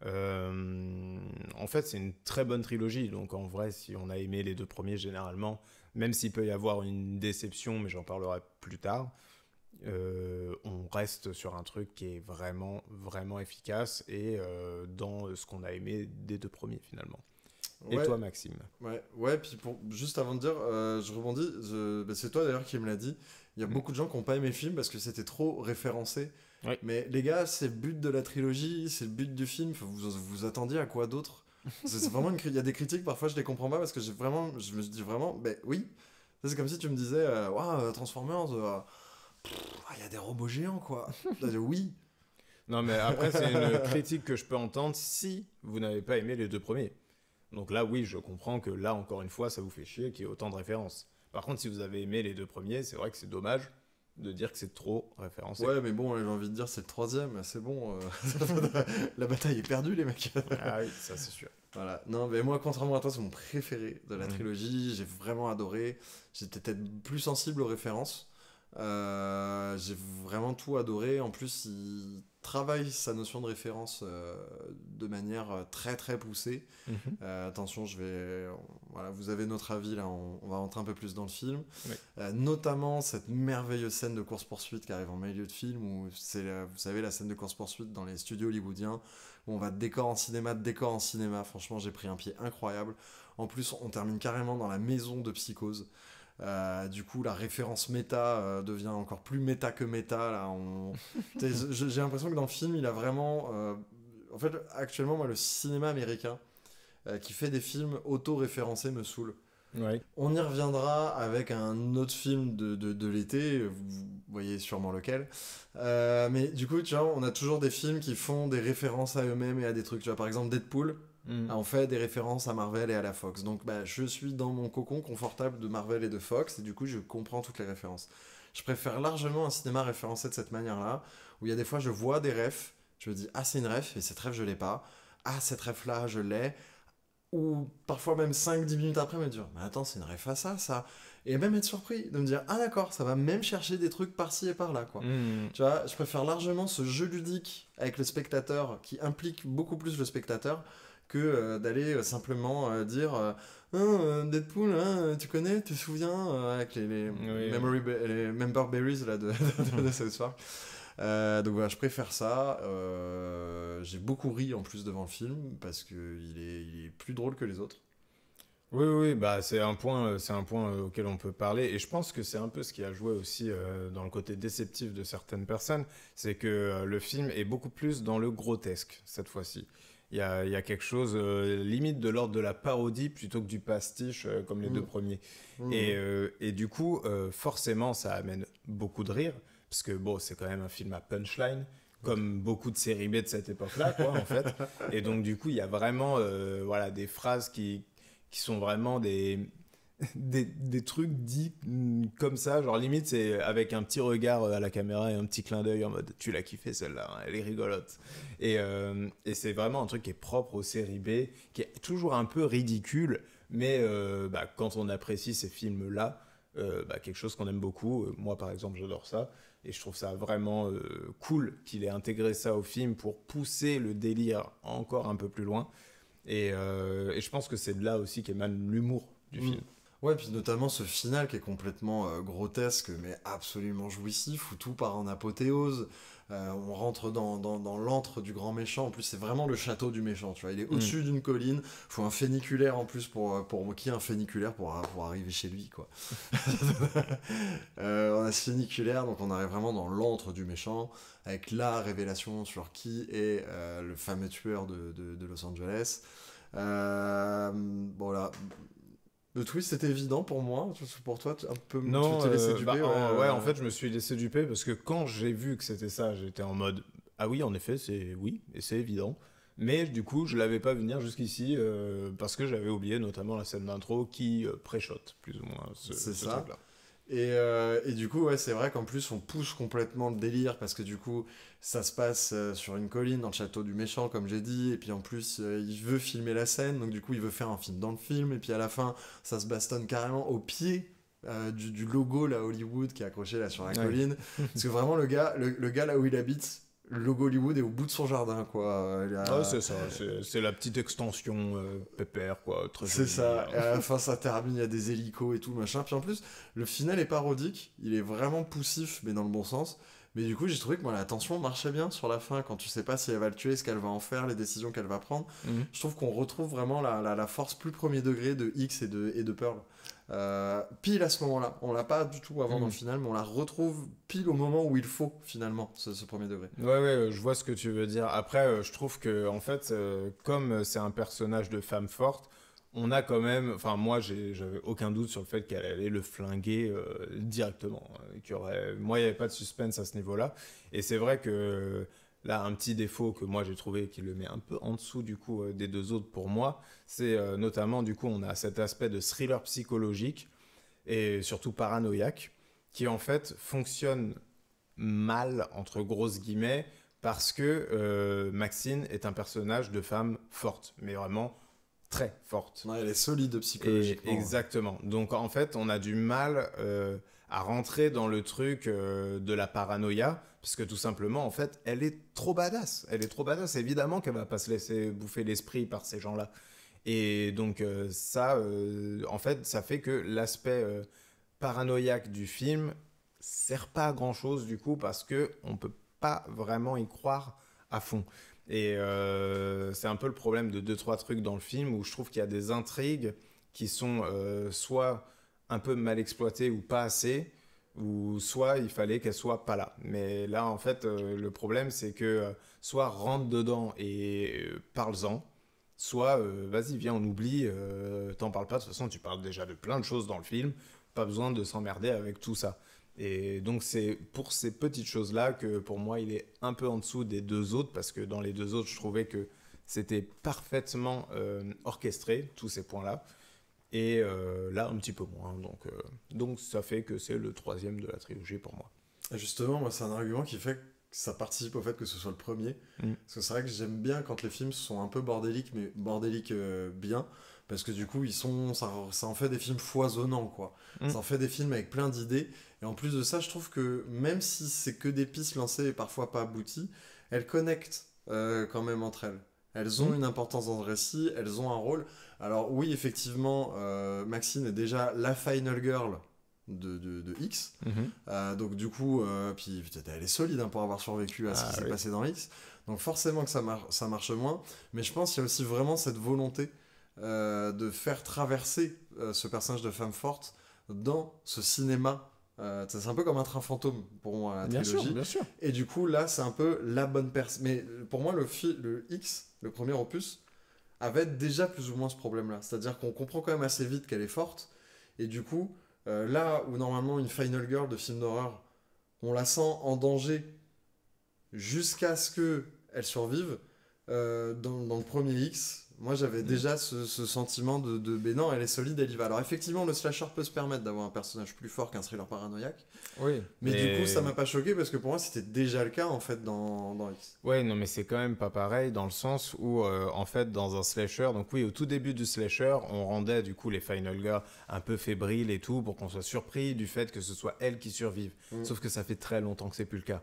En fait, c'est une très bonne trilogie. Donc en vrai, si on a aimé les 2 premiers généralement, même s'il peut y avoir une déception, mais j'en parlerai plus tard, on reste sur un truc qui est vraiment efficace et dans ce qu'on a aimé des 2 premiers finalement. Et toi, Maxime ? Ouais, puis juste avant de dire, je rebondis, c'est toi d'ailleurs qui me l'as dit, il y a beaucoup de gens qui n'ont pas aimé le film parce que c'était trop référencé. Mais les gars, c'est le but de la trilogie, c'est le but du film, vous attendiez à quoi d'autre ? C'est vraiment il y a des critiques, parfois je les comprends pas parce que je me dis vraiment, oui, c'est comme si tu me disais, Transformers, il y a des robots géants quoi. Oui. Non mais après c'est une critique que je peux entendre si vous n'avez pas aimé les 2 premiers. Donc là, oui, je comprends que là, encore une fois, ça vous fait chier qu'il y ait autant de références. Par contre, si vous avez aimé les 2 premiers, c'est vrai que c'est dommage de dire que c'est trop référencé. Ouais, mais bon, j'ai envie de dire, c'est le 3e, c'est bon. La bataille est perdue, les mecs. Ah oui, ça c'est sûr. Voilà. Non, mais moi, contrairement à toi, c'est mon préféré de la trilogie. J'ai vraiment adoré. J'étais peut-être plus sensible aux références. J'ai vraiment tout adoré. En plus, il travaille sa notion de référence de manière très poussée. Attention, vous avez notre avis là, on va rentrer un peu plus dans le film. Notamment cette merveilleuse scène de course-poursuite qui arrive en milieu de film, où c'est vous savez, la scène de course-poursuite dans les studios hollywoodiens, où on va de décor en cinéma. Franchement, j'ai pris un pied incroyable. En plus, on termine carrément dans la maison de Psychose. Du coup la référence méta devient encore plus méta que méta là. J'ai l'impression que dans le film il a vraiment en fait actuellement moi le cinéma américain qui fait des films auto-référencés me saoule. On y reviendra avec un autre film de l'été, vous voyez sûrement lequel, mais du coup tu vois, on a toujours des films qui font des références à eux-mêmes et à des trucs, tu vois, par exemple Deadpool. On fait des références à Marvel et à la Fox. Donc je suis dans mon cocon confortable de Marvel et de Fox et du coup je comprends toutes les références. Je préfère largement un cinéma référencé de cette manière-là, où il y a des fois je vois des refs, je me dis ah c'est une ref et cette ref je l'ai pas, ah cette ref-là je l'ai, ou parfois même 5-10 minutes après me dire mais attends c'est une ref à ça, et même être surpris de me dire ah d'accord, ça va même chercher des trucs par-ci et par-là quoi. Tu vois, je préfère largement ce jeu ludique avec le spectateur qui implique beaucoup plus le spectateur que d'aller simplement dire Deadpool, tu connais, tu te souviens avec les Member Berries là, de South Park. Donc voilà, je préfère ça. J'ai beaucoup ri en plus devant le film parce qu'il est plus drôle que les autres. Oui, bah c'est un point auquel on peut parler, et je pense que c'est un peu ce qui a joué aussi dans le côté déceptif de certaines personnes, c'est que le film est beaucoup plus dans le grotesque cette fois-ci. Il y a quelque chose limite de l'ordre de la parodie plutôt que du pastiche comme les deux premiers. Et du coup, forcément, ça amène beaucoup de rire, parce que bon, c'est quand même un film à punchline, comme beaucoup de séries B de cette époque-là, quoi, en fait. Et donc, du coup, il y a vraiment voilà, des phrases qui sont vraiment des trucs dits comme ça, genre limite c'est avec un petit regard à la caméra et un petit clin d'œil en mode tu l'as kiffé celle-là, hein, elle est rigolote. Et c'est vraiment un truc qui est propre aux séries B, qui est toujours un peu ridicule, mais quand on apprécie ces films-là, quelque chose qu'on aime beaucoup, moi par exemple j'adore ça, et je trouve ça vraiment cool qu'il ait intégré ça au film pour pousser le délire encore un peu plus loin. Et je pense que c'est de là aussi qu'émane l'humour du film. Ouais, puis notamment ce final qui est complètement grotesque, mais absolument jouissif, où tout part en apothéose. On rentre dans l'antre du grand méchant. En plus, c'est vraiment le château du méchant, tu vois. Il est au-dessus d'une colline. Faut un funiculaire en plus pour qui un funiculaire pour arriver chez lui, quoi. On a ce funiculaire, donc on arrive vraiment dans l'antre du méchant, avec la révélation sur qui est le fameux tueur de Los Angeles. Bon là. Le twist était évident pour moi, pour toi, un peu. Non, tu t'es laissé duper. En fait, je me suis laissé duper parce que quand j'ai vu que c'était ça, j'étais en mode ah oui, en effet, c'est évident. Mais du coup, je l'avais pas vu venir jusqu'ici parce que j'avais oublié notamment la scène d'intro qui pré-shot plus ou moins ce truc-là. Et du coup, ouais, c'est vrai qu'en plus, on pousse complètement le délire parce que du coup, ça se passe sur une colline dans le château du méchant, comme j'ai dit. Et puis en plus, il veut filmer la scène, donc du coup, il veut faire un film dans le film. Et puis à la fin, ça se bastonne carrément au pied du logo là, Hollywood qui est accroché là sur la colline. Parce que vraiment, le gars là où il habite, le logo Hollywood est au bout de son jardin, quoi. C'est ça, c'est la petite extension pépère, quoi. Très c'est ça, et à la fin ça termine, il y a des hélicos et tout, machin. Puis en plus, le final est parodique, il est vraiment poussif, mais dans le bon sens. Mais du coup, j'ai trouvé que moi, la tension marchait bien sur la fin, quand tu sais pas si elle va le tuer, ce qu'elle va en faire, les décisions qu'elle va prendre. Je trouve qu'on retrouve vraiment la force plus premier degré de X et de Pearl. Pile à ce moment-là, on l'a pas du tout avant dans le final, mais on la retrouve pile au moment où il faut finalement ce premier degré. Ouais, je vois ce que tu veux dire. Après, je trouve que en fait, comme c'est un personnage de femme forte, on a quand même, enfin moi j'avais aucun doute sur le fait qu'elle allait le flinguer directement. Moi il n'y avait pas de suspense à ce niveau-là. Et c'est vrai que là, un petit défaut que moi j'ai trouvé qui le met un peu en dessous du coup des deux autres pour moi, c'est notamment du coup on a cet aspect de thriller psychologique et surtout paranoïaque qui en fait fonctionne mal entre grosses guillemets parce que Maxine est un personnage de femme forte, mais vraiment très forte. Ouais, elle est solide psychologiquement. Exactement. Donc en fait on a du mal à rentrer dans le truc de la paranoïa, parce que tout simplement, en fait, elle est trop badass. Elle est trop badass, évidemment qu'elle va pas se laisser bouffer l'esprit par ces gens-là. Et donc ça, en fait, ça fait que l'aspect paranoïaque du film sert pas à grand-chose, du coup, parce qu'on peut pas vraiment y croire à fond. Et c'est un peu le problème de 2-3 trucs dans le film, où je trouve qu'il y a des intrigues qui sont soit un peu mal exploitée ou pas assez, ou soit il fallait qu'elle soit pas là. Mais là, en fait, le problème, c'est que soit rentre dedans et parle-en, soit vas-y, viens, on oublie, t'en parles pas, de toute façon, tu parles déjà de plein de choses dans le film, pas besoin de s'emmerder avec tout ça. Et donc, c'est pour ces petites choses-là que, pour moi, il est un peu en dessous des deux autres, parce que dans les deux autres, je trouvais que c'était parfaitement orchestré, tous ces points-là. Et là, un petit peu moins. Donc ça fait que c'est le troisième de la trilogie pour moi. Et justement, moi, c'est un argument qui fait que ça participe au fait que ce soit le premier. Parce que c'est vrai que j'aime bien quand les films sont un peu bordéliques, mais bordéliques bien. Parce que du coup, ça en fait des films foisonnants, quoi. Ça en fait des films avec plein d'idées. Et en plus de ça, je trouve que même si c'est que des pistes lancées et parfois pas abouties, elles connectent quand même entre elles. Elles ont une importance dans le récit, elles ont un rôle. Alors oui, effectivement, Maxine est déjà la final girl de X. Donc du coup, puis elle est solide pour avoir survécu à ce qui s'est passé dans X. Donc forcément que ça marche moins. Mais je pense qu'il y a aussi vraiment cette volonté de faire traverser ce personnage de femme forte dans ce cinéma. C'est un peu comme un train fantôme pour moi, la trilogie. Bien sûr. Et du coup, là, c'est un peu la bonne personne. Mais pour moi, le X, le premier opus, avait déjà plus ou moins ce problème-là. C'est-à-dire qu'on comprend quand même assez vite qu'elle est forte. Et du coup, là où normalement une Final Girl de film d'horreur, on la sent en danger jusqu'à ce qu'elle survive, dans le premier X, moi j'avais déjà ce sentiment de ben non, elle est solide, elle y va. Alors effectivement, le slasher peut se permettre d'avoir un personnage plus fort qu'un thriller paranoïaque. Oui. Mais du coup, ça m'a pas choqué parce que pour moi, c'était déjà le cas en fait dans X. Ouais, non, mais c'est quand même pas pareil dans le sens où, en fait, dans un slasher, donc oui, au tout début du slasher, on rendait du coup les Final Girls un peu fébriles et tout pour qu'on soit surpris du fait que ce soit elles qui survivent. Sauf que ça fait très longtemps que c'est plus le cas.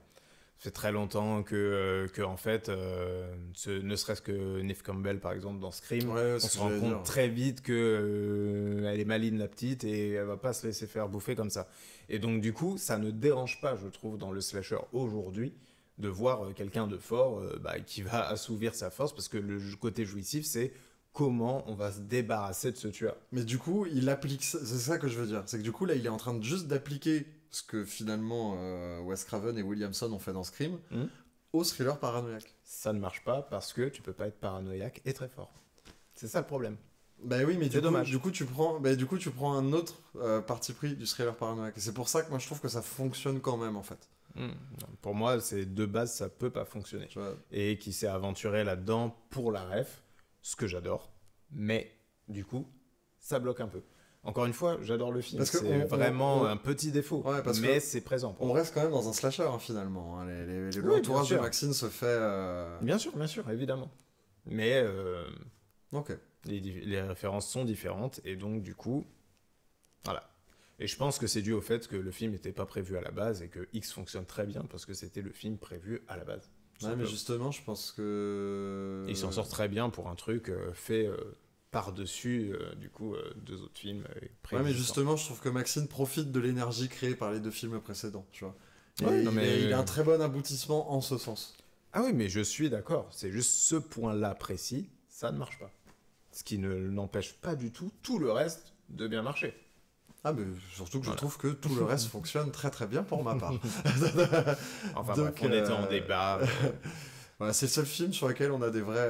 Ça fait très longtemps que en fait, ne serait-ce que Neve Campbell par exemple dans Scream, on se rend compte très vite que elle est maligne la petite et elle va pas se laisser faire bouffer comme ça. Et donc du coup, ça ne dérange pas, je trouve, dans le slasher aujourd'hui, de voir quelqu'un de fort qui va assouvir sa force, parce que le côté jouissif, c'est comment on va se débarrasser de ce tueur. Mais du coup, il applique ça, c'est ça que je veux dire. C'est que du coup, là, il est en train juste d'appliquer ce que finalement Wes Craven et Williamson ont fait dans Scream au thriller paranoïaque. Ça ne marche pas parce que tu peux pas être paranoïaque et très fort. C'est ça le problème. Bah oui, mais c'est dommage. Du coup, tu prends un autre parti pris du thriller paranoïaque. Et c'est pour ça que moi, je trouve que ça fonctionne quand même, en fait. Pour moi, c'est de base, ça peut pas fonctionner. Et qui s'est aventuré là-dedans pour la ref, ce que j'adore. Mais, du coup, ça bloque un peu. Encore une fois, j'adore le film. C'est vraiment un petit défaut, mais c'est présent. On reste quand même dans un slasher, finalement. L'entourage de Maxine se fait... Bien sûr, évidemment. Mais ok. Les références sont différentes, et donc, du coup, voilà. Et je pense que c'est dû au fait que le film n'était pas prévu à la base, et que X fonctionne très bien, parce que c'était le film prévu à la base. Ouais, mais justement, je pense que... Il s'en sort très bien pour un truc fait... par-dessus, deux autres films. Ouais, mais justement, je trouve que Maxine profite de l'énergie créée par les deux films précédents, tu vois. Il a un très bon aboutissement en ce sens. Ah oui, mais je suis d'accord. C'est juste ce point-là précis, ça ne marche pas. Ce qui ne n'empêche pas du tout le reste de bien marcher. Ah, mais surtout que je trouve que tout le reste fonctionne très très bien pour ma part. Enfin bref, on était en débat. Voilà, c'est le seul film sur lequel on a des vrais...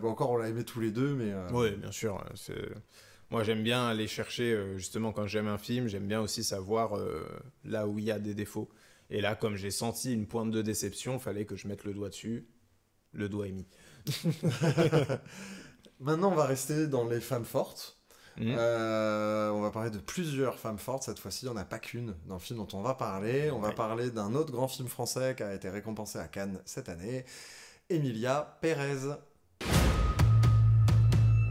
encore, on l'a aimé tous les deux, mais... Oui, bien sûr. Moi, j'aime bien aller chercher, justement, quand j'aime un film, j'aime bien aussi savoir là où il y a des défauts. Et là, comme j'ai senti une pointe de déception, il fallait que je mette le doigt dessus. Le doigt est mis. Maintenant, on va rester dans les femmes fortes. On va parler de plusieurs femmes fortes. Cette fois-ci, il n'y en a pas qu'une dans le film dont on va parler. On va parler d'un autre grand film français qui a été récompensé à Cannes cette année, Emilia Pérez.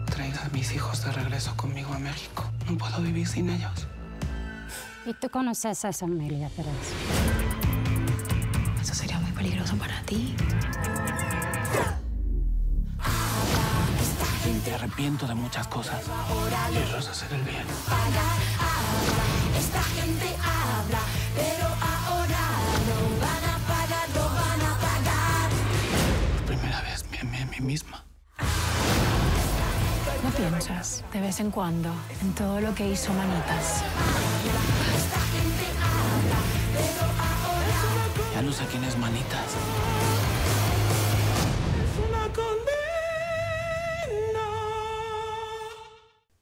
Traiga a mis hijos de regreso conmigo a México. No puedo vivir sin ellos. ¿Y tú conoces a esa Emilia Pérez? Eso sería muy peligroso para ti. Te arrepiento de muchas cosas. Quieres hacer el bien. Esta gente habla, pero ahora no van a pagar, no van a pagar. Por primera vez me amé a mí misma. ¿No piensas, de vez en cuando, en todo lo que hizo Manitas? Esta gente habla, pero ahora... Ya no sé quién es Manitas. Es una condena.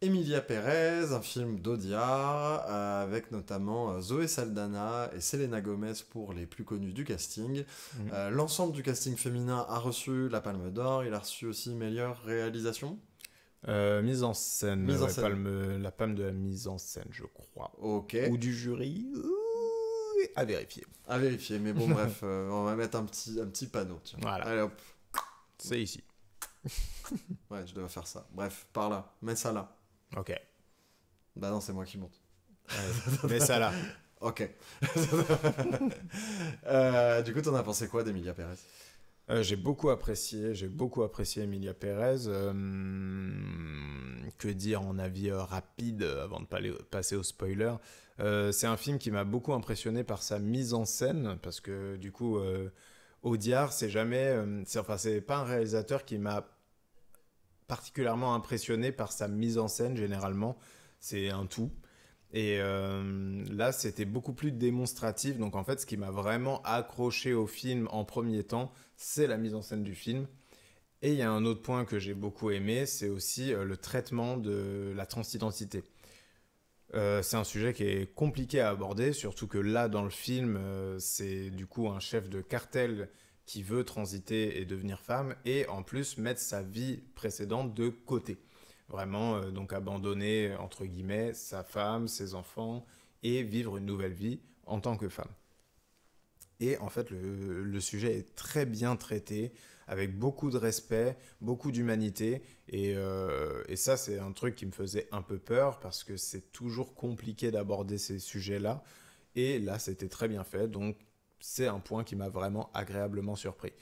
Emilia Pérez, un film d'Audiard, avec notamment Zoé Saldana et Selena Gomez pour les plus connus du casting. L'ensemble du casting féminin a reçu la Palme d'Or. Il a reçu aussi meilleure réalisation. Mise en scène. La palme de la mise en scène, je crois. Ok. Ou du jury. À vérifier. À vérifier, mais bon, bref, on va mettre un petit panneau. Tiens. Voilà. Allez, hop. C'est ici. Ouais, je devais faire ça. Bref, par là. Mets ça là. Ok. Bah non, c'est moi qui monte. Ouais, mets ça là. Ok. Du coup, t'en as pensé quoi d'Emilia Pérez ? J'ai beaucoup apprécié Emilia Pérez. Que dire en avis rapide avant de passer au spoiler. C'est un film qui m'a beaucoup impressionné par sa mise en scène, parce que du coup, Audiard, c'est pas un réalisateur qui m'a particulièrement impressionné par sa mise en scène, généralement. C'est un tout. Et là, c'était beaucoup plus démonstratif. Donc en fait, ce qui m'a vraiment accroché au film en premier temps, c'est la mise en scène du film. Et il y a un autre point que j'ai beaucoup aimé, c'est aussi le traitement de la transidentité. C'est un sujet qui est compliqué à aborder, surtout que là, dans le film, c'est du coup un chef de cartel qui veut transiter et devenir femme, et en plus mettre sa vie précédente de côté. Vraiment, donc abandonner, entre guillemets, sa femme, ses enfants, et vivre une nouvelle vie en tant que femme. Et en fait, le sujet est très bien traité, avec beaucoup de respect, beaucoup d'humanité. Et ça, c'est un truc qui me faisait un peu peur, parce que c'est toujours compliqué d'aborder ces sujets-là. Et là, c'était très bien fait. Donc, c'est un point qui m'a vraiment agréablement surpris.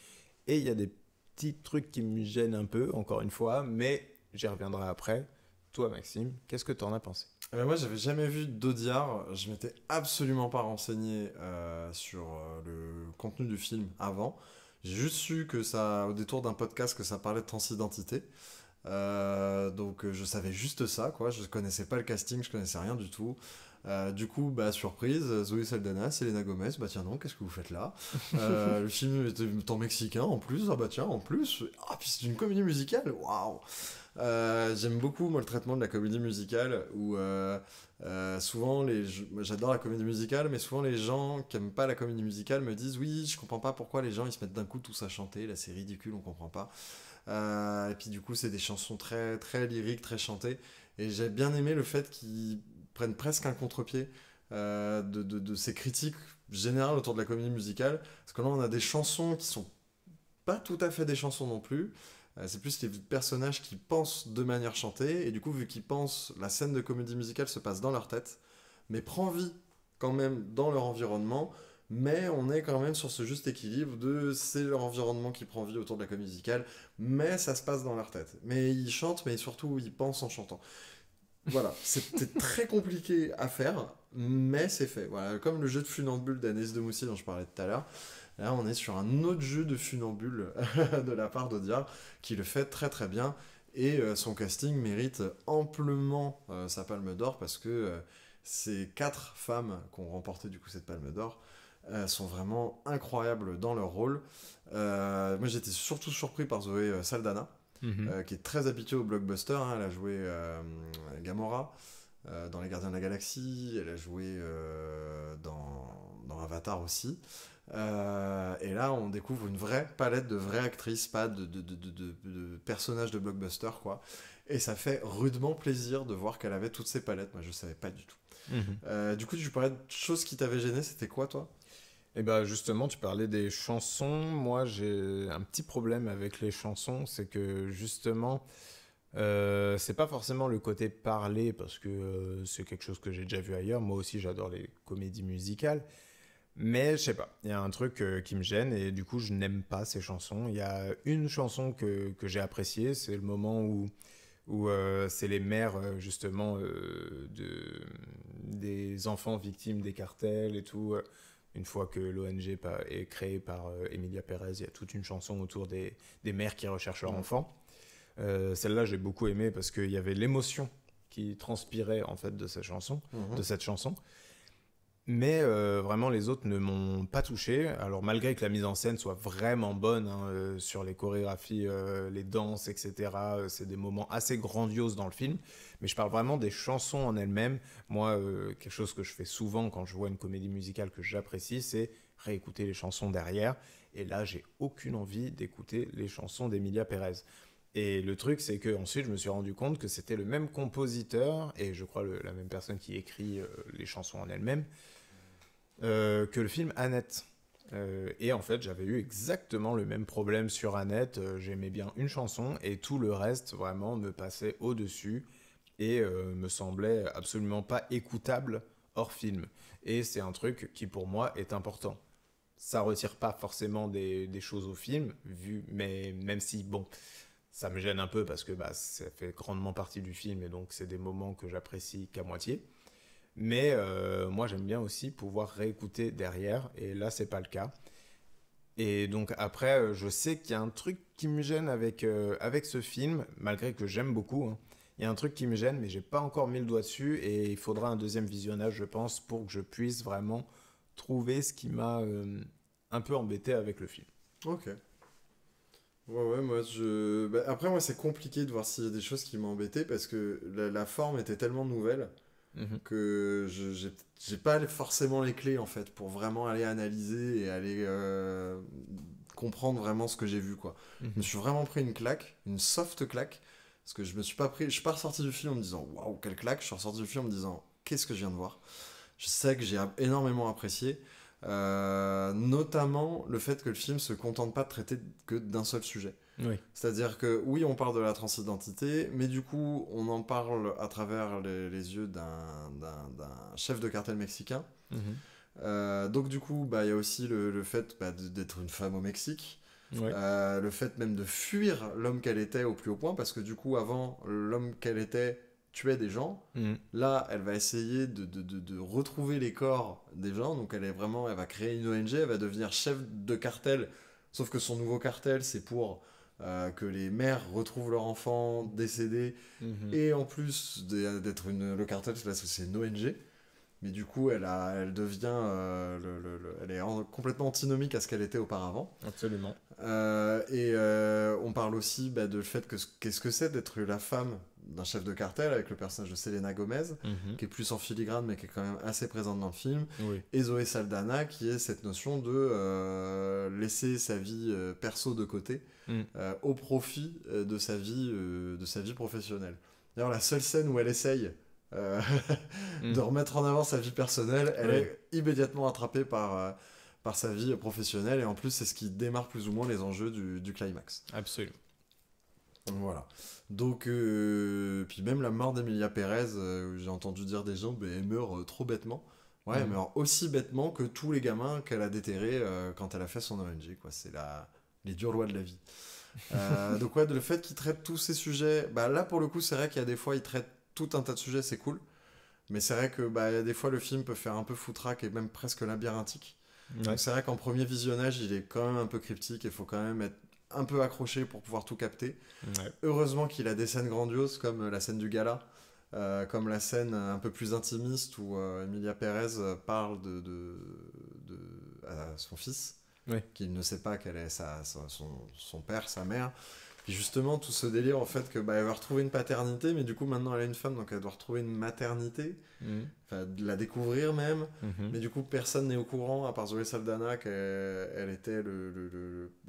Et il y a des petits trucs qui me gênent un peu, encore une fois, mais j'y reviendrai après. Toi, Maxime, qu'est-ce que tu en as pensé ? Moi, j'avais jamais vu d'Audiard. Je m'étais absolument pas renseigné sur le contenu du film avant. J'ai juste su que ça, au détour d'un podcast, que ça parlait de transidentité. Donc, je savais juste ça, quoi. Je connaissais pas le casting, je connaissais rien du tout. Du coup, surprise, Zoé Saldana, Selena Gomez, tiens non, qu'est-ce que vous faites là ? Le film est en mexicain en plus, tiens, en plus, puis c'est une comédie musicale, waouh ! J'aime beaucoup moi le traitement de la comédie musicale où souvent j'adore la comédie musicale, mais souvent les gens qui aiment pas la comédie musicale me disent oui, je comprends pas pourquoi les gens ils se mettent d'un coup tous à chanter, là c'est ridicule, on comprend pas. Et puis du coup c'est des chansons très très lyriques, très chantées, et j'ai bien aimé le fait qu'ils prennent presque un contre-pied de ces critiques générales autour de la comédie musicale, parce que là on a des chansons qui sont pas tout à fait des chansons non plus. C'est plus les personnages qui pensent de manière chantée, et du coup, vu qu'ils pensent, la scène de comédie musicale se passe dans leur tête, mais prend vie quand même dans leur environnement, mais on est quand même sur ce juste équilibre de c'est leur environnement qui prend vie autour de la comédie musicale, mais ça se passe dans leur tête. Mais ils chantent, mais surtout ils pensent en chantant. Voilà, c'était très compliqué à faire, mais c'est fait. Voilà, comme le jeu de funambule d'Agnès de Moussy dont je parlais tout à l'heure. Là, on est sur un autre jeu de funambule de la part d'Audiard qui le fait très très bien, et son casting mérite amplement sa Palme d'Or, parce que ces 4 femmes qui ont remporté du coup cette Palme d'Or sont vraiment incroyables dans leur rôle. Moi j'étais surtout surpris par Zoé Saldana, qui est très habituée au blockbuster, hein. Elle a joué Gamora dans Les Gardiens de la Galaxie, elle a joué dans Avatar aussi. Et là on découvre une vraie palette de vraies actrices, pas de personnages de blockbuster, quoi. Et ça fait rudement plaisir de voir qu'elle avait toutes ces palettes. Moi je savais pas du tout. Du coup tu parlais de choses qui t'avaient gêné, c'était quoi toi ? Et justement, tu parlais des chansons. Moi j'ai un petit problème avec les chansons, c'est que justement c'est pas forcément le côté parlé, parce que c'est quelque chose que j'ai déjà vu ailleurs. Moi aussi j'adore les comédies musicales. Mais je sais pas, il y a un truc qui me gêne, et du coup je n'aime pas ces chansons. Il y a une chanson que j'ai appréciée, c'est le moment où c'est les mères justement des enfants victimes des cartels et tout. Une fois que l'ONG est créée par Emilia Pérez, il y a toute une chanson autour des mères qui recherchent leurs enfants. Celle-là j'ai beaucoup aimé, parce qu'il y avait l'émotion qui transpirait en fait de cette chanson. Mais vraiment les autres ne m'ont pas touché. Alors malgré que la mise en scène soit vraiment bonne, hein, sur les chorégraphies, les danses, etc. C'est des moments assez grandioses dans le film. Mais je parle vraiment des chansons en elles-mêmes. Moi, quelque chose que je fais souvent quand je vois une comédie musicale que j'apprécie, c'est réécouter les chansons derrière. Et là, j'ai aucune envie d'écouter les chansons d'Emilia Pérez. Et le truc, c'est qu'ensuite, je me suis rendu compte que c'était le même compositeur, et je crois la même personne qui écrit les chansons en elles-mêmes, que le film Annette. Et en fait, j'avais eu exactement le même problème sur Annette. J'aimais bien une chanson, et tout le reste, vraiment, me passait au-dessus, et me semblait absolument pas écoutable hors film. Et c'est un truc qui, pour moi, est important. Ça retire pas forcément des choses au film, mais même si, bon... Ça me gêne un peu, parce que ça fait grandement partie du film, et donc c'est des moments que j'apprécie qu'à moitié. Mais moi j'aime bien aussi pouvoir réécouter derrière, et là c'est pas le cas. Et donc après, je sais qu'il y a un truc qui me gêne avec ce film, malgré que j'aime beaucoup, hein. Il y a un truc qui me gêne, mais j'ai pas encore mis le doigt dessus, et il faudra un deuxième visionnage, je pense, pour que je puisse vraiment trouver ce qui m'a un peu embêté avec le film. Ok. Ouais, moi après, moi, c'est compliqué de voir s'il y a des choses qui m'ont embêté parce que la forme était tellement nouvelle que j'ai pas forcément les clés en fait pour vraiment aller analyser et aller comprendre vraiment ce que j'ai vu, quoi. Je me suis vraiment pris une claque, une soft claque, parce que je suis pas ressorti du film en me disant waouh, quelle claque. Je suis ressorti du film en me disant qu'est-ce que je viens de voir. Je sais que j'ai énormément apprécié. Notamment le fait que le film se contente pas de traiter que d'un seul sujet. Oui. C'est-à-dire que oui, on parle de la transidentité, mais du coup on en parle à travers les yeux d'un chef de cartel mexicain. Donc du coup il y a aussi le fait d'être une femme au Mexique. Le fait même de fuir l'homme qu'elle était au plus haut point, parce que du coup avant, l'homme qu'elle était tuait des gens. Là, elle va essayer de retrouver les corps des gens. Donc elle va créer une ONG, elle va devenir chef de cartel. Sauf que son nouveau cartel, c'est pour que les mères retrouvent leurs enfants décédés. Et en plus d'être le cartel, c'est une ONG. Mais du coup, elle devient... elle est complètement antinomique à ce qu'elle était auparavant. Absolument. On parle aussi de le fait qu'est-ce que c'est d'être la femme d'un chef de cartel, avec le personnage de Selena Gomez, qui est plus en filigrane, mais qui est quand même assez présente dans le film. Oui. Et Zoé Saldana, qui est cette notion de laisser sa vie perso de côté au profit de sa vie professionnelle. D'ailleurs, la seule scène où elle essaye de remettre en avant sa vie personnelle, elle est immédiatement attrapée par sa vie professionnelle, et en plus c'est ce qui démarre plus ou moins les enjeux du climax. Absolument. Voilà. Donc puis même la mort d'Emilia Pérez, j'ai entendu dire des gens elle meurt trop bêtement. Elle meurt aussi bêtement que tous les gamins qu'elle a déterrés quand elle a fait son ONG, quoi. C'est les dures lois de la vie. Donc le fait qu'il traite tous ces sujets, là pour le coup c'est vrai qu'il y a des fois il traite tout un tas de sujets, c'est cool, mais c'est vrai que des fois le film peut faire un peu foutraque et même presque labyrinthique. Donc c'est vrai qu'en premier visionnage il est quand même un peu cryptique, il faut quand même être un peu accroché pour pouvoir tout capter. Heureusement qu'il a des scènes grandioses comme la scène du gala, comme la scène un peu plus intimiste où Emilia Pérez parle à son fils, qu'il ne sait pas quel est son père, sa mère. Puis justement, tout ce délire, en fait, elle va retrouver une paternité, mais du coup, maintenant, elle a une femme, donc elle doit retrouver une maternité, de la découvrir même, mais du coup, personne n'est au courant, à part Zoé Saldana, qu'elle était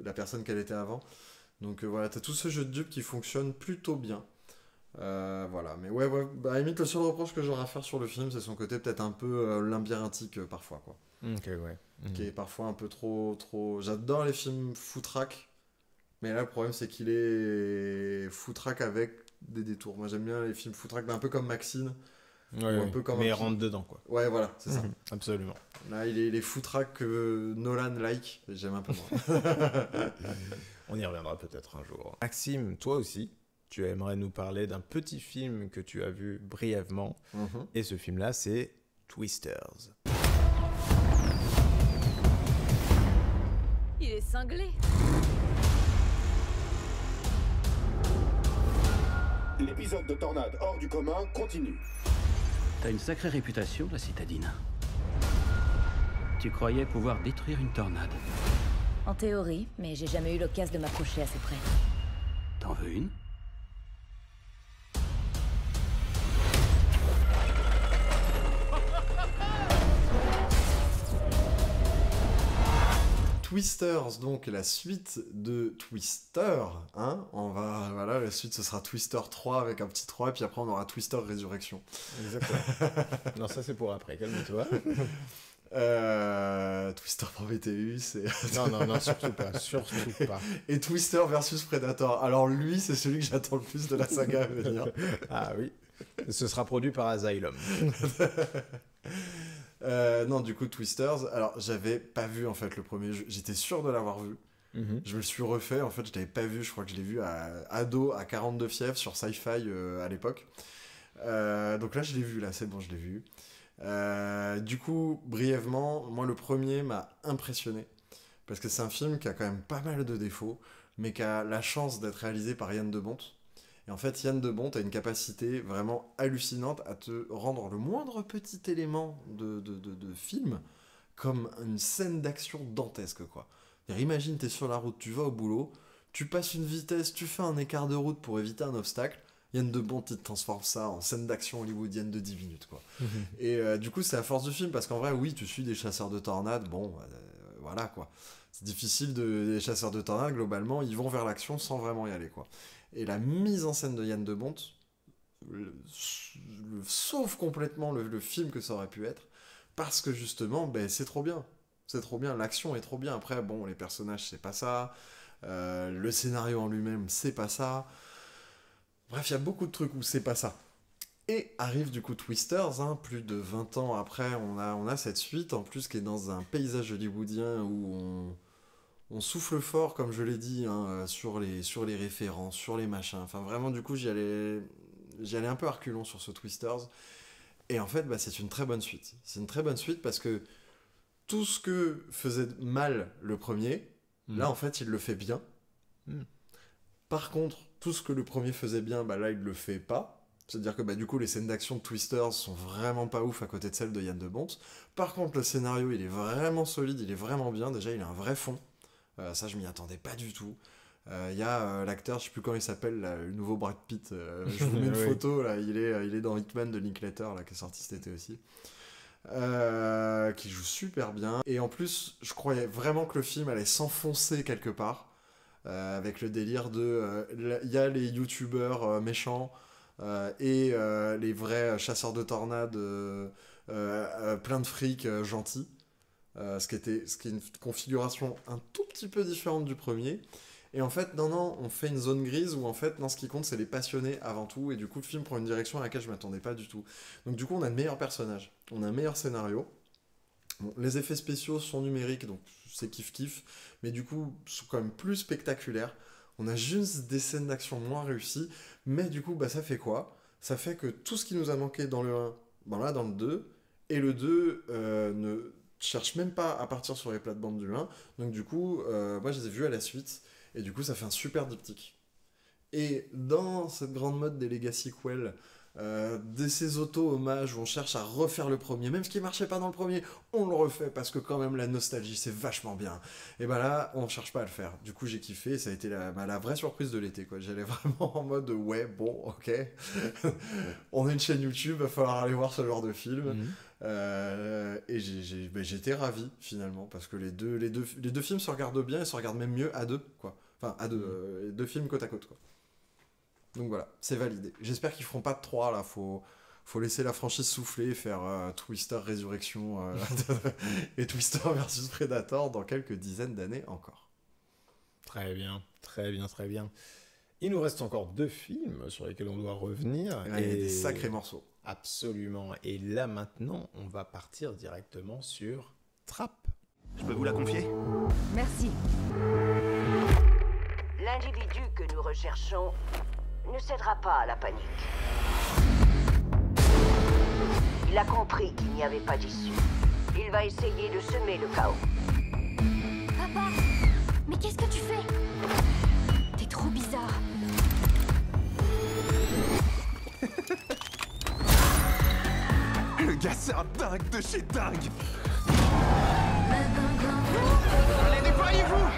la personne qu'elle était avant. Donc t'as tout ce jeu de dupes qui fonctionne plutôt bien. Voilà, mais à la limite, le seul reproche que j'aurais à faire sur le film, c'est son côté peut-être un peu labyrinthique parfois, quoi. Qui est parfois un peu trop... J'adore les films foutraques, mais là, le problème, c'est qu'il est foutraque avec des détours. Moi, j'aime bien les films foutraque, un peu comme Maxine. Un peu comme mais il rentre dedans, quoi. Ouais, voilà, c'est ça. Absolument. Là, il est foutraque Nolan-like, et j'aime un peu moins. On y reviendra peut-être un jour. Maxime, toi aussi, tu aimerais nous parler d'un petit film que tu as vu brièvement. Et ce film-là, c'est Twisters. Il est cinglé. L'épisode de tornade hors du commun continue. T'as une sacrée réputation, la citadine. Tu croyais pouvoir détruire une tornade? En théorie, mais j'ai jamais eu l'occasion de m'approcher assez près. T'en veux une? Twisters, donc la suite de Twister, hein, la suite ce sera Twister 3 avec un petit 3, et puis après on aura Twister Résurrection. Exactement. Non, ça c'est pour après, calme-toi. Twister Prometheus et... Non, surtout pas. Et Twister versus Predator. Alors lui, c'est celui que j'attends le plus de la saga à venir. Ah oui. Ce sera produit par Asylum. Non, du coup, Twisters, alors j'avais pas vu en fait le premier jeu, j'étais sûr de l'avoir vu. Je me le suis refait, en fait, je l'avais pas vu, je crois que je l'ai vu à ado à 42 fièvres sur Sci-Fi à l'époque. Donc là, je l'ai vu, là, c'est bon, je l'ai vu. Du coup, brièvement, moi, le premier m'a impressionné parce que c'est un film qui a quand même pas mal de défauts, mais qui a la chance d'être réalisé par Yann de Bont. Et en fait, Yann de Bont a une capacité vraiment hallucinante à te rendre le moindre petit élément de film comme une scène d'action dantesque, quoi. Imagine, t'es sur la route, tu vas au boulot, tu passes une vitesse, tu fais un écart de route pour éviter un obstacle, Yann de Bont, il te transforme ça en scène d'action hollywoodienne de 10 minutes, quoi. Et du coup, c'est à force du film, parce qu'en vrai, oui, tu suis des chasseurs de tornades, bon, voilà, quoi. C'est difficile les chasseurs de tornades, globalement, ils vont vers l'action sans vraiment y aller, quoi. Et la mise en scène de Yann de Bont sauve complètement le film que ça aurait pu être, parce que justement, c'est trop bien. C'est trop bien, l'action est trop bien. Après, bon, les personnages, c'est pas ça. Le scénario en lui-même, c'est pas ça. Bref, il y a beaucoup de trucs où c'est pas ça. Et arrive du coup Twisters, hein, plus de 20 ans après, on a cette suite, en plus, qui est dans un paysage hollywoodien où on souffle fort, comme je l'ai dit, hein, sur les références, sur les machins. Enfin, vraiment, du coup, j'y allais un peu à reculons sur ce Twisters. Et en fait, c'est une très bonne suite. C'est une très bonne suite parce que tout ce que faisait mal le premier, là, en fait, il le fait bien. Par contre, tout ce que le premier faisait bien, là, il le fait pas. C'est-à-dire que du coup, les scènes d'action de Twisters sont vraiment pas ouf à côté de celles de Yann de Bont. Par contre, le scénario, il est vraiment solide, il est vraiment bien. Déjà, il a un vrai fond. Ça, je m'y attendais pas du tout. Il y a l'acteur, je sais plus comment il s'appelle, le nouveau Brad Pitt. Je vous mets une photo, là. Il est dans Hitman de Linklater, là, qui est sorti cet été aussi. Qui joue super bien. Et en plus, je croyais vraiment que le film allait s'enfoncer quelque part. Avec le délire de... Il y a les youtubeurs méchants et les vrais chasseurs de tornades plein de fric gentils. Ce qui est une configuration un tout petit peu différente du premier. Et en fait, non, on fait une zone grise où en fait, ce qui compte, c'est les passionnés avant tout. Et du coup, le film prend une direction à laquelle je m'attendais pas du tout. Donc du coup, on a de meilleurs personnages, on a un meilleur scénario. Bon, les effets spéciaux sont numériques, donc c'est kiff-kiff. Mais du coup, sont quand même plus spectaculaires. On a juste des scènes d'action moins réussies. Mais du coup, ça fait quoi ? Ça fait que tout ce qui nous a manqué dans le 1, là, dans le 2. Et le 2 ne cherche même pas à partir sur les plates-bandes du 1. Donc du coup, moi, je les ai vus à la suite. Et du coup, ça fait un super diptyque. Et dans cette grande mode des Legacy Sequels, de ces auto-hommages où on cherche à refaire le premier, même ce qui marchait pas dans le premier, on le refait parce que quand même la nostalgie, c'est vachement bien. Et là, on cherche pas à le faire. Du coup, j'ai kiffé et ça a été la vraie surprise de l'été, quoi. J'allais vraiment en mode ouais, bon, ok. On a une chaîne YouTube, va falloir aller voir ce genre de film. Et j'étais ravi finalement parce que les deux films se regardent bien et se regardent même mieux à deux, quoi. Enfin, à deux, deux films côte à côte, quoi. Donc voilà, c'est validé. J'espère qu'ils feront pas de 3 là, faut laisser la franchise souffler et faire Twister Résurrection et Twister versus Predator dans quelques dizaines d'années encore. Très bien, très bien, très bien. Il nous reste encore 2 films sur lesquels on doit revenir. Il y a des sacrés morceaux. Absolument. Et là maintenant, on va partir directement sur Trap. Je peux vous la confier ? Merci. L'individu que nous recherchons ne cédera pas à la panique. Il a compris qu'il n'y avait pas d'issue. Il va essayer de semer le chaos. Papa, mais qu'est-ce que tu fais ? T'es trop bizarre. Le gars, c'est un dingue de chez dingue. Allez, déployez-vous!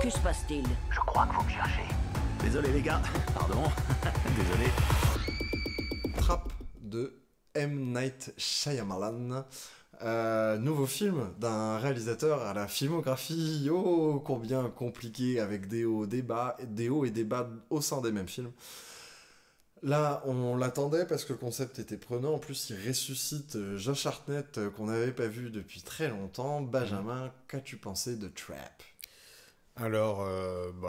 Que se passe-t-il? Je crois que vous me cherchez. Désolé les gars, pardon. Désolé. Trap de M. Night Shyamalan. Nouveau film d'un réalisateur à la filmographie combien compliqué, avec des hauts, des bas et des bas au sein des mêmes films. Là, on l'attendait parce que le concept était prenant. En plus, il ressuscite Josh Hartnett qu'on n'avait pas vu depuis très longtemps. Benjamin, qu'as-tu pensé de Trap ? Alors,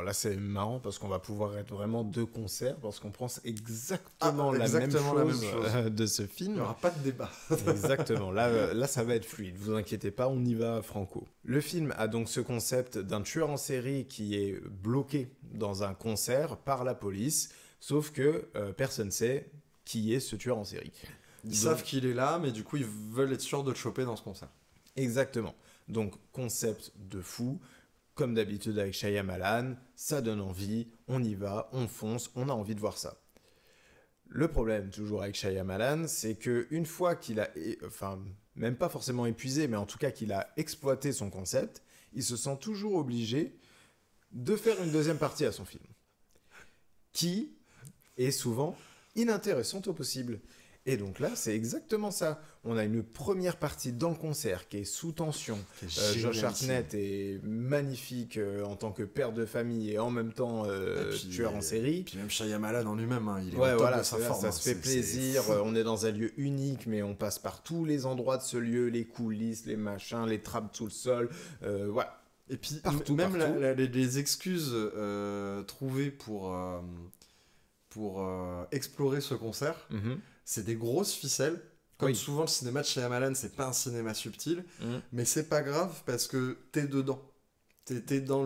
là c'est marrant parce qu'on va pouvoir être vraiment 2 concerts parce qu'on pense exactement la même chose de ce film. Il n'y aura pas de débat. Exactement, là ça va être fluide, vous inquiétez pas, on y va franco. Le film a donc ce concept d'un tueur en série qui est bloqué dans un concert par la police, sauf que personne ne sait qui est ce tueur en série. Ils savent qu'il est là, mais du coup ils veulent être sûrs de le choper dans ce concert. Exactement. Donc, concept de fou. Comme d'habitude avec Shyamalan, ça donne envie, on y va, on fonce, on a envie de voir ça. Le problème, toujours avec Shyamalan, c'est qu'une fois qu'il a, même pas forcément épuisé, mais en tout cas qu'il a exploité son concept, il se sent toujours obligé de faire une deuxième partie à son film, qui est souvent inintéressante au possible. Et donc là, c'est exactement ça. On a une première partie dans le concert qui est sous tension. Josh Hartnett est magnifique en tant que père de famille et en même temps tueur en série. Puis même Shyamalan en lui-même, hein, il est au top de sa forme. Ça se fait plaisir. On est dans un lieu unique, mais on passe par tous les endroits de ce lieu, les coulisses, les machins, les trappes sous le sol. Voilà. Et puis même les excuses trouvées pour explorer ce concert, c'est des grosses ficelles. Comme souvent le cinéma de Shyamalan, c'est pas un cinéma subtil, mais c'est pas grave parce que t'es dedans. T'es dans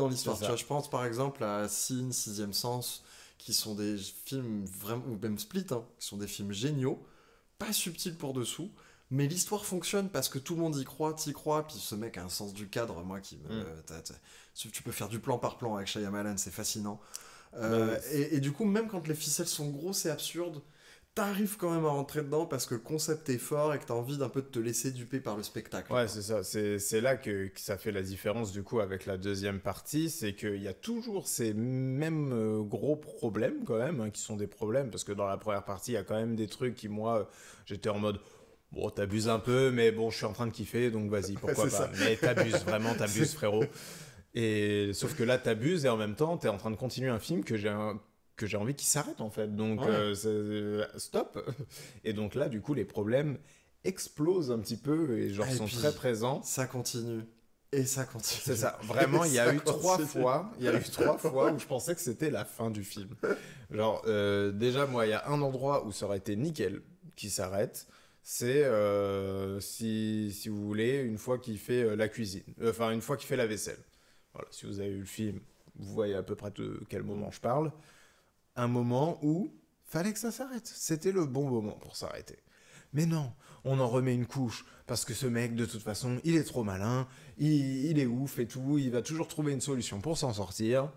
l'histoire. Tu vois, je pense par exemple à Signe, Sixième Sens, qui sont des films vraiment, ou même Split, qui sont des films géniaux, pas subtils pour dessous, mais l'histoire fonctionne parce que tout le monde y croit, t'y crois, puis ce mec a un sens du cadre, moi qui me... tu peux faire du plan par plan avec Shyamalan, c'est fascinant. Et du coup, même quand les ficelles sont grosses et absurdes, t'arrives quand même à rentrer dedans parce que le concept est fort et que t'as envie d'un peu de te laisser duper par le spectacle. Ouais, c'est ça. C'est là que ça fait la différence du coup avec la deuxième partie, c'est qu'il y a toujours ces mêmes gros problèmes quand même, qui sont des problèmes, parce que dans la première partie, il y a quand même des trucs qui, moi, j'étais en mode... Bon, t'abuses un peu, mais bon, je suis en train de kiffer, donc vas-y, pourquoi pas. Ça. Mais t'abuses, vraiment, t'abuses, frérot. Et sauf que là, t'abuses et en même temps, t'es en train de continuer un film que j'ai envie qu'il s'arrête, en fait. Donc, stop. Et donc là, du coup, les problèmes explosent un petit peu et genre sont très présents. Ça continue. Et ça continue. C'est ça. Vraiment, il y a eu 3 fois où je pensais que c'était la fin du film. Genre, déjà, moi, il y a un endroit où ça aurait été nickel qui s'arrête. C'est, si vous voulez, une fois qu'il fait la cuisine. Enfin, une fois qu'il fait la vaisselle. Voilà, si vous avez vu le film, vous voyez à peu près de quel moment je parle. Un moment où fallait que ça s'arrête. C'était le bon moment pour s'arrêter. Mais non, on en remet une couche. Parce que ce mec, de toute façon, il est trop malin. Il est ouf et tout. Il va toujours trouver une solution pour s'en sortir.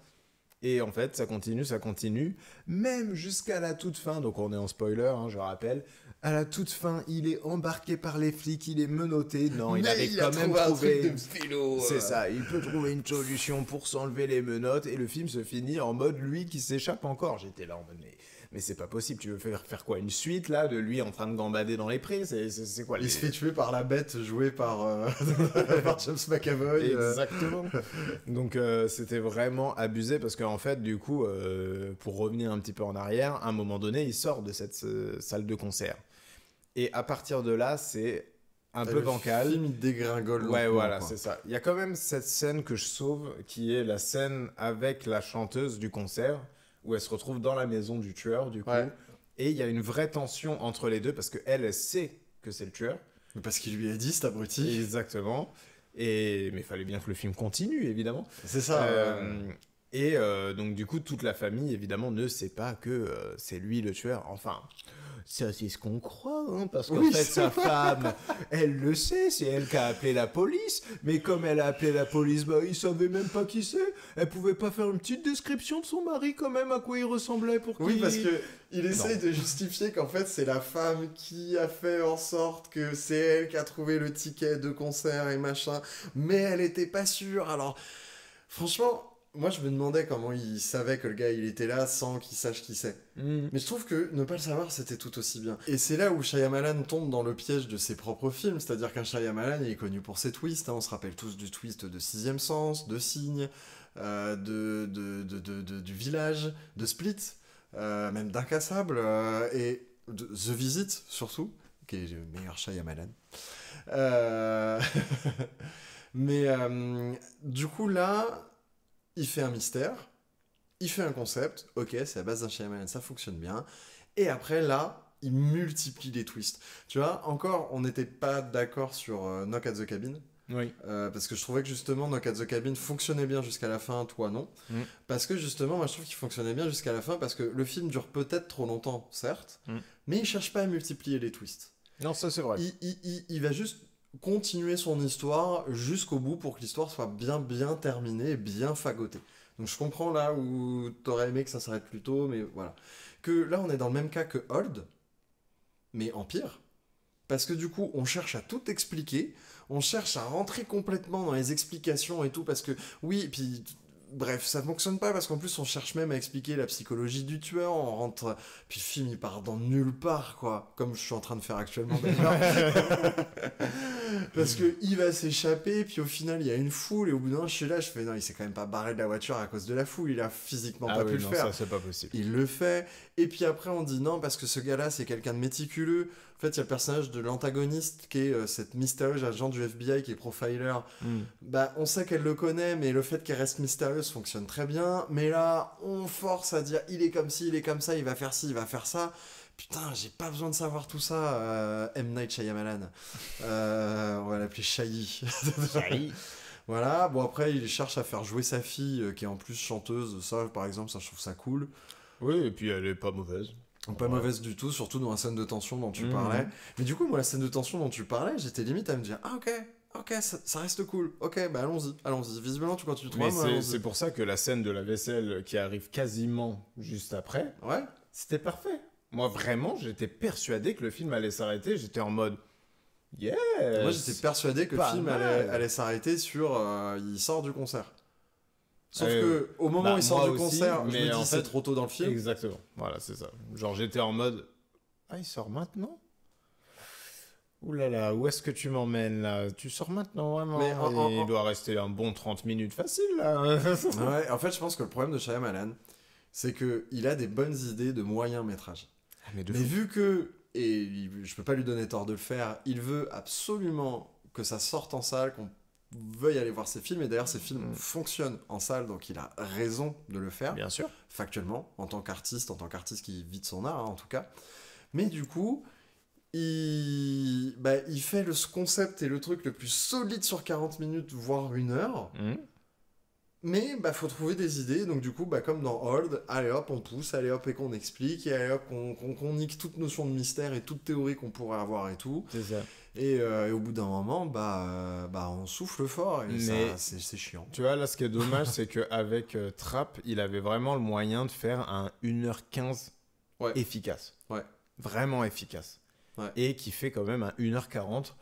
Et en fait, ça continue. Même jusqu'à la toute fin. Donc on est en spoiler, je rappelle. À la toute fin, il est embarqué par les flics, il est menotté. Non, il avait quand même trouvé... C'est ça, il peut trouver une solution pour s'enlever les menottes et le film se finit en mode lui qui s'échappe encore. J'étais là en mode mais c'est pas possible, tu veux faire quoi, une suite là de lui en train de gambader dans les prés, c'est quoi Il se fait tuer par la bête jouée par James McAvoy. Exactement. Donc c'était vraiment abusé parce qu'en fait du coup pour revenir un petit peu en arrière, à un moment donné il sort de cette salle de concert et à partir de là c'est un peu bancal. Le film il dégringole. Ouais, voilà, c'est ça. Il y a quand même cette scène que je sauve qui est la scène avec la chanteuse du concert où elle se retrouve dans la maison du tueur, du coup. Ouais. Et il y a une vraie tension entre les deux, parce qu'elle, elle sait que c'est le tueur. Parce qu'il lui a dit, cet abruti. Exactement. Mais il fallait bien que le film continue, évidemment. C'est ça. Donc, du coup, toute la famille, évidemment, ne sait pas que c'est lui le tueur. Enfin... Ça, c'est ce qu'on croit, parce qu'en fait, sa femme, elle le sait, c'est elle qui a appelé la police, mais comme elle a appelé la police, il savait même pas qui c'est, elle pouvait pas faire une petite description de son mari, quand même, à quoi il ressemblait pour qu'il... Oui, parce qu'il essaye de justifier qu'en fait, c'est la femme qui a fait en sorte que c'est elle qui a trouvé le ticket de concert et machin, mais elle était pas sûre, alors, franchement... Moi, je me demandais comment il savait que le gars, il était là sans qu'il sache qui c'est. Mais je trouve que ne pas le savoir, c'était tout aussi bien. Et c'est là où Shyamalan tombe dans le piège de ses propres films. C'est-à-dire qu'un Shyamalan, il est connu pour ses twists. On se rappelle tous du twist de Sixième Sens, de Signe, du Village, de Split, même d'Incassable, et de The Visit, surtout, qui est le meilleur Shyamalan. Mais du coup, là... Il fait un mystère, il fait un concept, ok, c'est à base d'un Shyamalan, ça fonctionne bien. Et après, là, il multiplie les twists. Tu vois, encore, on n'était pas d'accord sur Knock at the Cabin. Oui. Parce que je trouvais que justement, Knock at the Cabin fonctionnait bien jusqu'à la fin, toi non. Parce que justement, moi je trouve qu'il fonctionnait bien jusqu'à la fin, parce que le film dure peut-être trop longtemps, certes, mais il cherche pas à multiplier les twists. Non, ça c'est vrai. Il va juste continuer son histoire jusqu'au bout pour que l'histoire soit bien terminée et bien fagotée. Donc je comprends là où t'aurais aimé que ça s'arrête plus tôt, mais voilà. Que là on est dans le même cas que Old, mais en pire. Parce que du coup on cherche à tout expliquer, on cherche à rentrer complètement dans les explications et tout, parce que oui, puis... Bref, ça fonctionne pas parce qu'en plus on cherche même à expliquer la psychologie du tueur, on rentre... Puis le film il part dans nulle part, quoi, comme je suis en train de faire actuellement d'ailleurs. Parce que il va s'échapper, puis au final il y a une foule, et au bout d'un moment je suis là, je fais non, il s'est quand même pas barré de la voiture à cause de la foule, il a physiquement pas pu le faire. Ça c'est pas possible. Il le fait, et puis après on dit non parce que ce gars-là c'est quelqu'un de méticuleux. En fait il y a le personnage de l'antagoniste qui est cette mystérieuse agent du FBI qui est profiler. Bah on sait qu'elle le connaît, mais le fait qu'elle reste mystérieuse fonctionne très bien, mais là on force à dire il est comme ci, il est comme ça, il va faire ci, il va faire ça. Putain, j'ai pas besoin de savoir tout ça. M. Night Shyamalan. On va l'appeler Shy. Voilà, bon après il cherche à faire jouer sa fille qui est en plus chanteuse, ça par exemple, ça je trouve ça cool. Oui, et puis elle est pas mauvaise. Pas mauvaise du tout, surtout dans la scène de tension dont tu parlais. Mais du coup, moi la scène de tension dont tu parlais, j'étais limite à me dire ah ok, ça reste cool. Ok, bah allons-y. Visiblement, tu continues trop. Mais c'est pour ça que la scène de la vaisselle qui arrive quasiment juste après, c'était parfait. Moi, vraiment, j'étais persuadé que le film allait s'arrêter. J'étais en mode yes. Moi, j'étais persuadé que le film allait s'arrêter sur il sort du concert. Sauf que au moment où il sort du concert, je me dis c'est trop tôt dans le film. Exactement. Voilà, c'est ça. Genre, j'étais en mode ah, il sort maintenant. Ouh là là, où est-ce que tu m'emmènes là? Tu sors maintenant vraiment? Mais il doit rester un bon 30 minutes facile là. Ouais, en fait, je pense que le problème de Shyamalan, c'est que il a des bonnes idées de moyen métrage. Mais vu que, et je peux pas lui donner tort de le faire, il veut absolument que ça sorte en salle, qu'on veuille aller voir ses films, et d'ailleurs ses films fonctionnent en salle, donc il a raison de le faire. Bien sûr. Factuellement, en tant qu'artiste qui vit de son art, en tout cas. Mais du coup, il fait ce concept et le truc le plus solide sur 40 minutes, voire 1 heure. Mais faut trouver des idées, donc du coup comme dans Old, allez hop on pousse, allez hop et qu'on explique, et allez hop qu'on nique toute notion de mystère et toute théorie qu'on pourrait avoir et tout. C'est ça. Et au bout d'un moment on souffle fort et c'est chiant. Tu vois là ce qui est dommage c'est qu'avec Trap il avait vraiment le moyen de faire un 1h15 efficace. Ouais. Vraiment efficace. Ouais. Et qui fait quand même un 1h40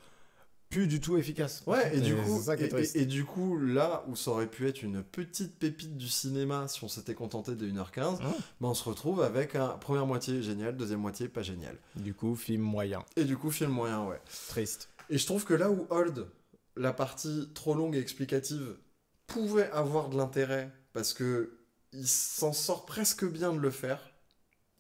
plus du tout efficace. Ouais, et du coup, et du coup, là où ça aurait pu être une petite pépite du cinéma si on s'était contenté de 1h15, on se retrouve avec un première moitié génial, deuxième moitié pas génial. Du coup, film moyen. Et du coup, film moyen, ouais. Triste. Et je trouve que là où Old, la partie trop longue et explicative, pouvait avoir de l'intérêt, parce que il s'en sort presque bien de le faire.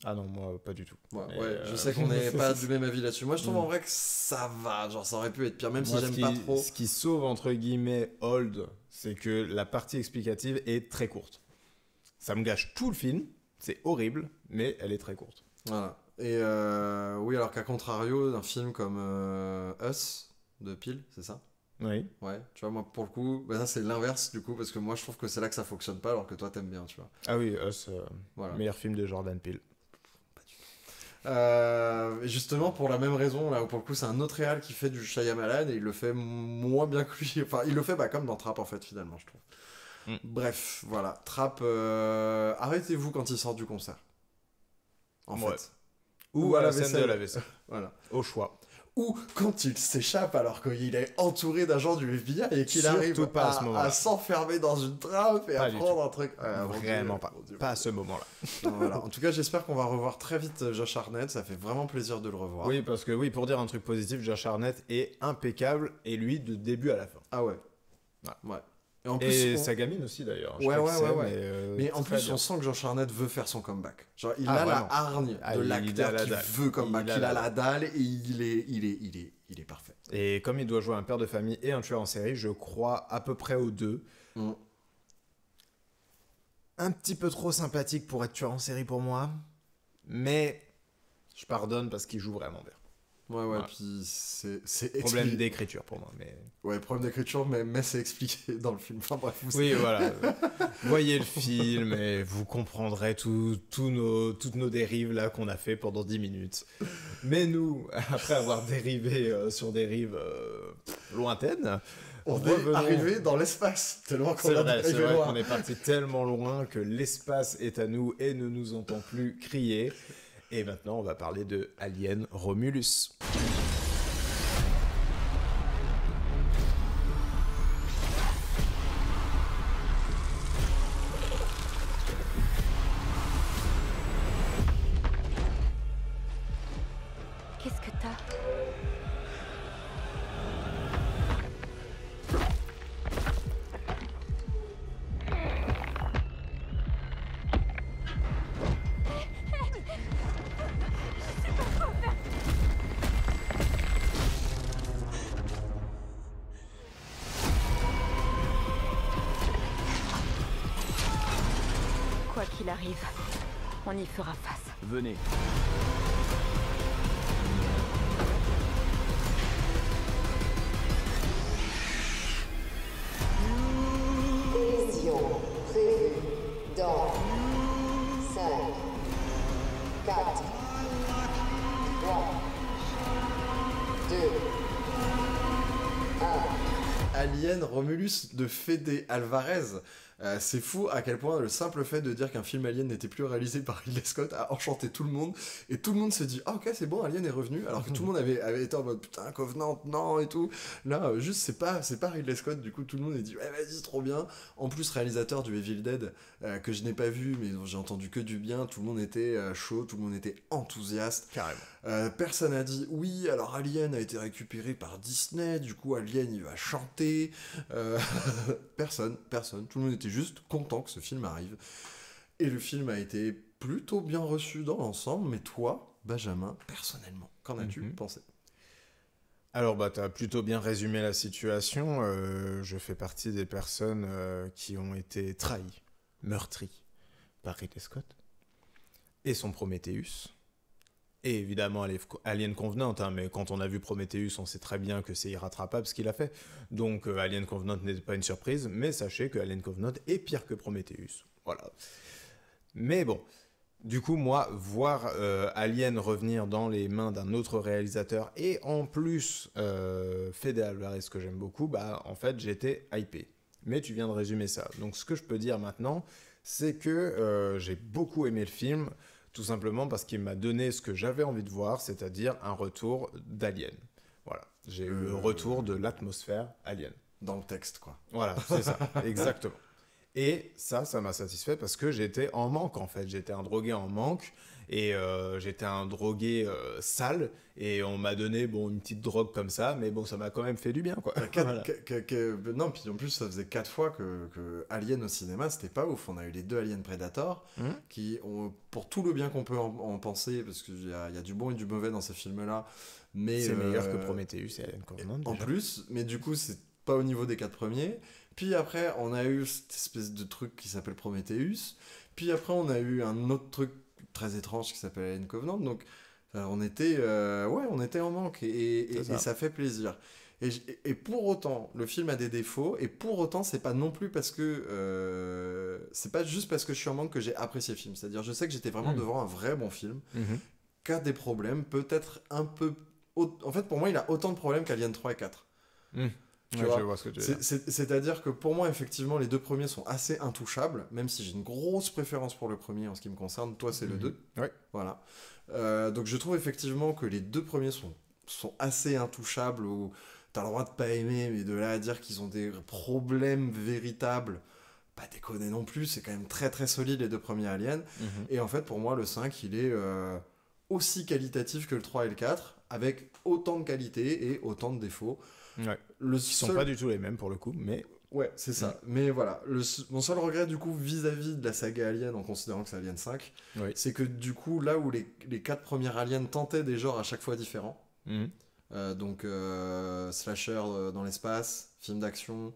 Ah non, moi, pas du tout. Je sais qu'on n'est pas du même avis là-dessus. Moi, je trouve en vrai que ça va. Genre, ça aurait pu être pire, même si j'aime pas trop. Ce qui sauve, entre guillemets, Old, c'est que la partie explicative est très courte. Ça me gâche tout le film. C'est horrible, mais elle est très courte. Voilà. Et oui, alors qu'à contrario, d'un film comme Us, de Peele, c'est ça? Oui. Ouais, tu vois, moi, pour le coup, ça, c'est l'inverse, du coup, parce que moi, je trouve que c'est là que ça fonctionne pas, alors que toi, t'aimes bien, tu vois. Ah oui, Us, meilleur film de Jordan Peele. Justement pour la même raison là où pour le coup c'est un autre réal qui fait du Shyamalan et il le fait moins bien que lui, enfin il le fait comme dans Trap en fait finalement je trouve. Bref voilà, Trap, arrêtez-vous quand il sort du concert en fait, ou à la scène de la vaisselle. Voilà, au choix. Ou quand il s'échappe alors qu'il est entouré d'agents du FBI et qu'il arrive à s'enfermer dans une trappe et à prendre un truc. Vraiment pas. Pas à ce moment-là. Voilà. En tout cas, j'espère qu'on va revoir très vite Josh Hartnett. Ça fait vraiment plaisir de le revoir. Oui, parce que pour dire un truc positif, Josh Hartnett est impeccable et lui de début à la fin. Ah ouais. Ouais. Et en plus, sa gamine aussi d'ailleurs. Ouais. Mais en plus, on sent que Josh Hartnett veut faire son comeback. Genre, il a la hargne de l'acteur qui veut comeback. Il a la dalle et il est parfait. Et comme il doit jouer un père de famille et un tueur en série, je crois à peu près aux deux. Un petit peu trop sympathique pour être tueur en série pour moi, mais je pardonne parce qu'il joue vraiment bien. Ouais, Voilà. puis c'est Problème expli- d'écriture pour moi, mais... Ouais, problème d'écriture, mais c'est expliqué dans le film. Enfin bref, Oui, voilà. Voyez le film et vous comprendrez toutes nos dérives là qu'on a fait pendant 10 minutes. Mais nous, après avoir dérivé sur des rives lointaines, on est arrivé dans l'espace, tellement qu'on c'est a vrai arrivé loin. qu'on est parti tellement loin que l'espace est à nous et ne nous entend plus crier. Et maintenant, on va parler de Alien Romulus. Qu'est-ce que t'as? Quoi qu'il arrive, on y fera face. Venez. Collision prévue dans 5, 4, 3, 2, 1. Alien Romulus de Fede Alvarez. C'est fou à quel point le simple fait de dire qu'un film Alien n'était plus réalisé par Ridley Scott a enchanté tout le monde, et tout le monde s'est dit ah ok c'est bon, Alien est revenu, alors que tout le monde avait été en mode putain Covenant non et tout. Là juste c'est pas Ridley Scott, du coup tout le monde a dit ouais vas-y trop bien. En plus réalisateur du Evil Dead que je n'ai pas vu mais dont j'ai entendu que du bien, tout le monde était chaud, tout le monde était enthousiaste. Carrément. Personne a dit oui alors Alien a été récupéré par Disney, du coup Alien il va chanter. Personne, tout le monde était juste content que ce film arrive. Et le film a été plutôt bien reçu dans l'ensemble, mais toi, Benjamin, personnellement, qu'en as-tu pensé ? Alors, tu as plutôt bien résumé la situation. Je fais partie des personnes qui ont été trahies, meurtries par Ridley Scott et son Prometheus. Et évidemment, Alien Covenant, hein, mais quand on a vu Prometheus, on sait très bien que c'est irrattrapable ce qu'il a fait. Donc, Alien Covenant n'était pas une surprise, mais sachez que Alien Covenant est pire que Prometheus. Voilà. Mais bon, du coup, moi, voir Alien revenir dans les mains d'un autre réalisateur, et en plus, Fede Alvarez, que j'aime beaucoup, en fait, j'étais hypé. Mais tu viens de résumer ça. Donc, ce que je peux dire maintenant, c'est que j'ai beaucoup aimé le film, tout simplement parce qu'il m'a donné ce que j'avais envie de voir, c'est-à-dire un retour d'Alien. Voilà, j'ai eu le retour de l'atmosphère Alien. Dans le texte, quoi. Voilà, c'est ça, exactement. Et ça m'a satisfait parce que j'étais en manque, en fait. J'étais un drogué en manque, et j'étais un drogué sale, et on m'a donné une petite drogue comme ça, mais bon, ça m'a quand même fait du bien, quoi. Voilà. Non, puis en plus, ça faisait 4 fois que Alien au cinéma, c'était pas ouf. On a eu les 2 Alien Predator, qui ont, pour tout le bien qu'on peut en penser, parce qu'il y a du bon et du mauvais dans ces films-là, mais... C'est meilleur que Prometheus et Alien Covenant, en plus, mais du coup, c'est pas au niveau des 4 premiers. Puis après, on a eu cette espèce de truc qui s'appelle Prometheus. Puis après, on a eu un autre truc très étrange qui s'appelle Alien Covenant. Donc, on était en manque, et ça fait plaisir. Et pour autant, le film a des défauts, et pour autant, c'est pas non plus parce que c'est pas juste parce que je suis en manque que j'ai apprécié le film. C'est-à-dire, je sais que j'étais vraiment devant un vrai bon film, qui a des problèmes, peut-être un peu. En fait, pour moi, il a autant de problèmes qu'Alien 3 et 4. Tu vois, je vois ce que tu veux dire. C'est-à-dire que pour moi, effectivement, les 2 premiers sont assez intouchables, même si j'ai une grosse préférence pour le premier en ce qui me concerne. Toi, c'est le 2. Ouais. Voilà. Donc, je trouve effectivement que les 2 premiers sont assez intouchables, où t'as le droit de pas aimer, mais de là à dire qu'ils ont des problèmes véritables, pas déconner non plus. C'est quand même très très solide, les 2 premiers Aliens. Et en fait, pour moi, le 5, il est aussi qualitatif que le 3 et le 4, avec autant de qualité et autant de défauts. Ouais. Qui sont pas du tout les mêmes pour le coup, mais... Ouais, c'est ça. Mais voilà, mon seul regret du coup vis-à-vis de la saga Alien, en considérant que c'est Alien 5, c'est que du coup, là où les 4 premières Aliens tentaient des genres à chaque fois différents, donc slasher dans l'espace, film d'action,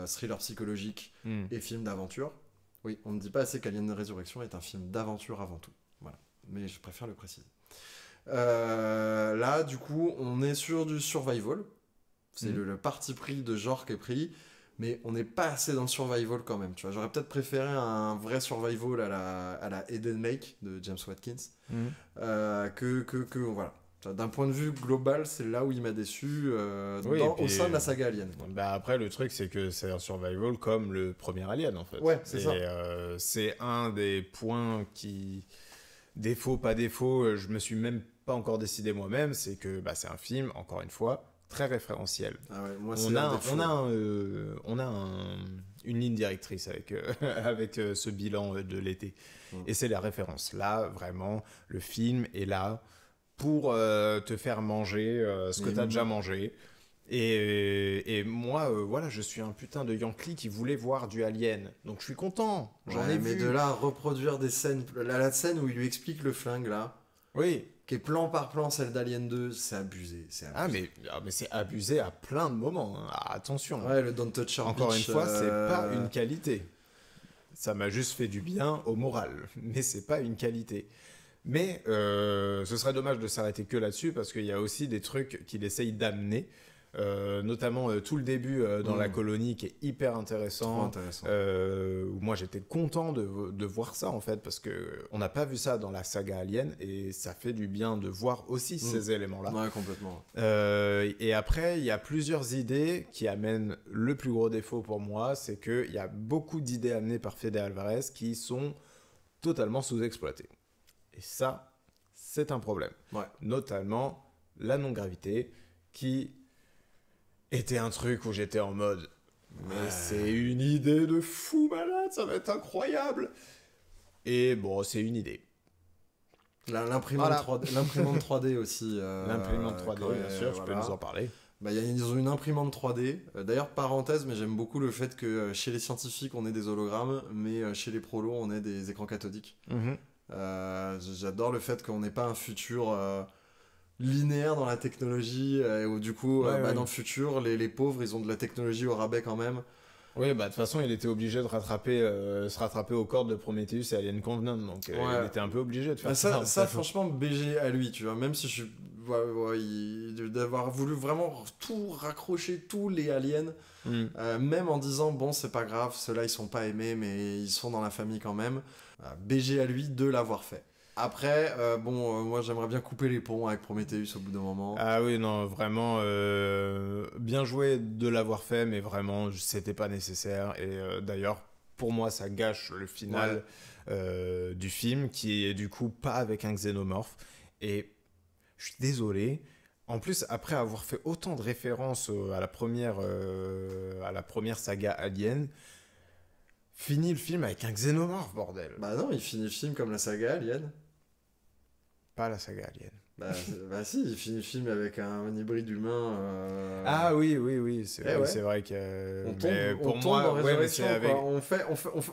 thriller psychologique et film d'aventure. Oui, on ne dit pas assez qu'Alien Résurrection est un film d'aventure avant tout. Voilà, mais je préfère le préciser. Là, du coup, on est sur du survival. C'est le parti pris de genre qui est pris, mais on n'est pas assez dans le survival quand même. Tu vois, j'aurais peut-être préféré un vrai survival à la Eden Lake de James Watkins. Que voilà. D'un point de vue global, c'est là où il m'a déçu au sein de la saga Alien. Bah après, le truc, c'est que c'est un survival comme le premier Alien, en fait. Ouais, c'est ça. C'est un des points qui... Défaut, pas défaut, je me suis même pas encore décidé moi-même, c'est que c'est un film, encore une fois, très référentiel. Ah ouais, moi, on a une ligne directrice avec, avec ce bilan de l'été. Et c'est la référence. Là, vraiment, le film est là pour te faire manger ce que tu as déjà mangé. Et moi, voilà, je suis un putain de Yankee qui voulait voir du Alien. Donc je suis content, j'en ai vu. Mais de là à reproduire des scènes... La scène où il lui explique le flingue, là... Oui. Qui est plan par plan, celle d'Alien 2, c'est abusé. Mais c'est abusé à plein de moments. Hein. Attention. Ouais, le Don't Touch Her Encore Bitch, une fois, c'est pas une qualité. Ça m'a juste fait du bien au moral. Mais c'est pas une qualité. Mais ce serait dommage de s'arrêter que là-dessus parce qu'il y a aussi des trucs qu'il essaye d'amener. Notamment tout le début dans la colonie qui est hyper intéressant. Où moi j'étais content de voir ça en fait parce que on n'a pas vu ça dans la saga Alien et ça fait du bien de voir aussi ces éléments là. Ouais, complètement. Et après il y a plusieurs idées qui amènent le plus gros défaut pour moi, c'est que il y a beaucoup d'idées amenées par Fede Alvarez qui sont totalement sous-exploitées et ça c'est un problème. Notamment la non-gravité qui était un truc où j'étais en mode mais c'est une idée de fou malade, ça va être incroyable. Et bon, c'est une idée. L'imprimante 3D aussi. L'imprimante 3D, bien sûr, je peux nous en parler. Ils ont une imprimante 3D. D'ailleurs, parenthèse, mais j'aime beaucoup le fait que chez les scientifiques, on ait des hologrammes, mais chez les prolos, on ait des écrans cathodiques. J'adore le fait qu'on n'ait pas un futur... linéaire dans la technologie où du coup dans le futur les pauvres ils ont de la technologie au rabais quand même. Oui, de toute façon il était obligé de se rattraper aux cordes de Prometheus et Alien Covenant, donc il était un peu obligé de faire ça franchement BG à lui, tu vois, même si je suis d'avoir voulu vraiment tout raccrocher tous les aliens, même en disant bon c'est pas grave, ceux-là ils sont pas aimés mais ils sont dans la famille quand même, BG à lui de l'avoir fait. Après, moi j'aimerais bien couper les ponts avec Prometheus au bout d'un moment. Ah oui, non, vraiment, bien joué de l'avoir fait, mais vraiment, c'était pas nécessaire. Et d'ailleurs, pour moi, ça gâche le final du film, qui est du coup pas avec un xénomorphe. Et je suis désolé. En plus, après avoir fait autant de références à la première saga Alien... Finit le film avec un xénomorphe, bordel. Bah non, il finit le film comme la saga Alien. Pas la saga Alien. Bah si, il finit le film avec un hybride humain. Ah oui, c'est vrai que... On tombe dans Résurrection, avec...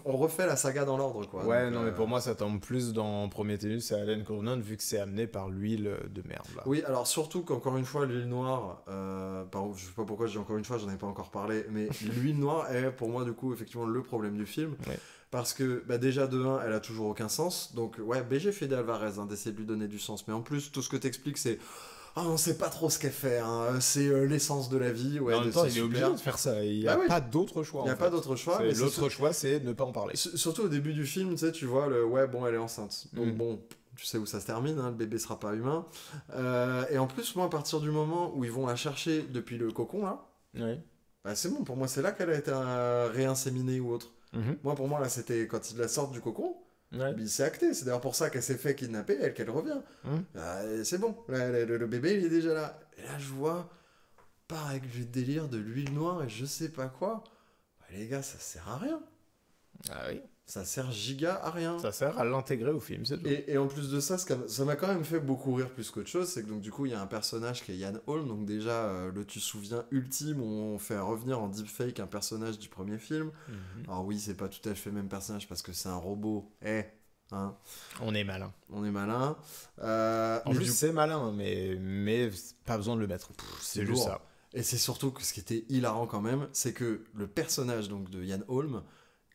on refait la saga dans l'ordre, quoi. Ouais, donc, mais pour moi, ça tombe plus dans Prometheus et Alien Covenant, vu que c'est amené par l'huile de merde, là. Oui, alors surtout qu'encore une fois, l'huile noire... je sais pas pourquoi je dis encore une fois, j'en ai pas encore parlé, mais l'huile noire est, pour moi, du coup, effectivement, le problème du film. Ouais. Parce que, déjà, de 1, elle a toujours aucun sens. Donc, BG Fede Alvarez, d'essayer de lui donner du sens. Mais en plus, tout ce que t'expliques, c'est... on sait pas trop ce qu'elle fait, hein. C'est l'essence de la vie. En même temps, il est obligé de faire ça. Il n'y a pas d'autre choix. Il n'y a pas d'autre choix. L'autre choix, c'est ne pas en parler. Surtout au début du film, tu sais, tu vois, elle est enceinte. Donc bon, tu sais où ça se termine, hein, le bébé sera pas humain. Et en plus, moi, à partir du moment où ils vont la chercher depuis le cocon, là, c'est bon, pour moi, c'est là qu'elle a été réinséminée ou autre. Moi, pour moi, là, c'était quand ils la sortent du cocon. C'est acté, c'est d'ailleurs pour ça qu'elle s'est fait kidnapper et qu'elle revient. C'est bon, le bébé il est déjà là. Et là je vois, pareil, le délire de l'huile noire et je sais pas quoi. Les gars, ça sert à rien. Ah oui. Ça sert giga à rien. Ça sert à l'intégrer au film, c'est tout. Et en plus de ça, ça m'a quand même fait beaucoup rire plus qu'autre chose, c'est que donc du coup il y a un personnage qui est Ian Holm, donc déjà le tu te souviens ultime où on fait revenir en deepfake un personnage du premier film. Alors oui, c'est pas tout à fait le même personnage parce que c'est un robot. Hein. On est malin. En plus c'est malin, mais pas besoin de le mettre. C'est juste ça. Et c'est surtout que ce qui était hilarant quand même, c'est que le personnage donc de Ian Holm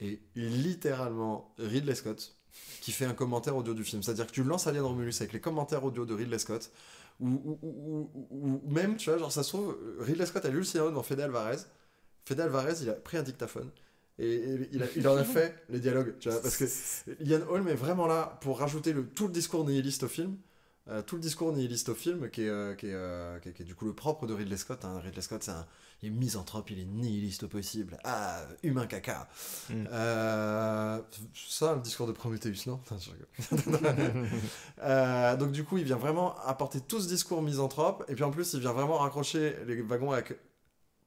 est littéralement Ridley Scott. qui fait un commentaire audio du film. C'est-à-dire que tu lances Alien Romulus avec les commentaires audio de Ridley Scott, ou même, tu vois, genre ça se trouve, Ridley Scott a lu le scénario devant Fede Alvarez. Fede Alvarez, il a pris un dictaphone et il en a fait les dialogues, tu vois, parce que Ian Holm est vraiment là pour rajouter tout le discours nihiliste au film. Qui est du coup le propre de Ridley Scott. Hein. Ridley Scott, il est misanthrope, il est nihiliste au possible. Ah, humain caca. Ça, le discours de Prometheus, non? Donc du coup, il vient vraiment apporter tout ce discours misanthrope, et puis en plus, il vient vraiment raccrocher les wagons avec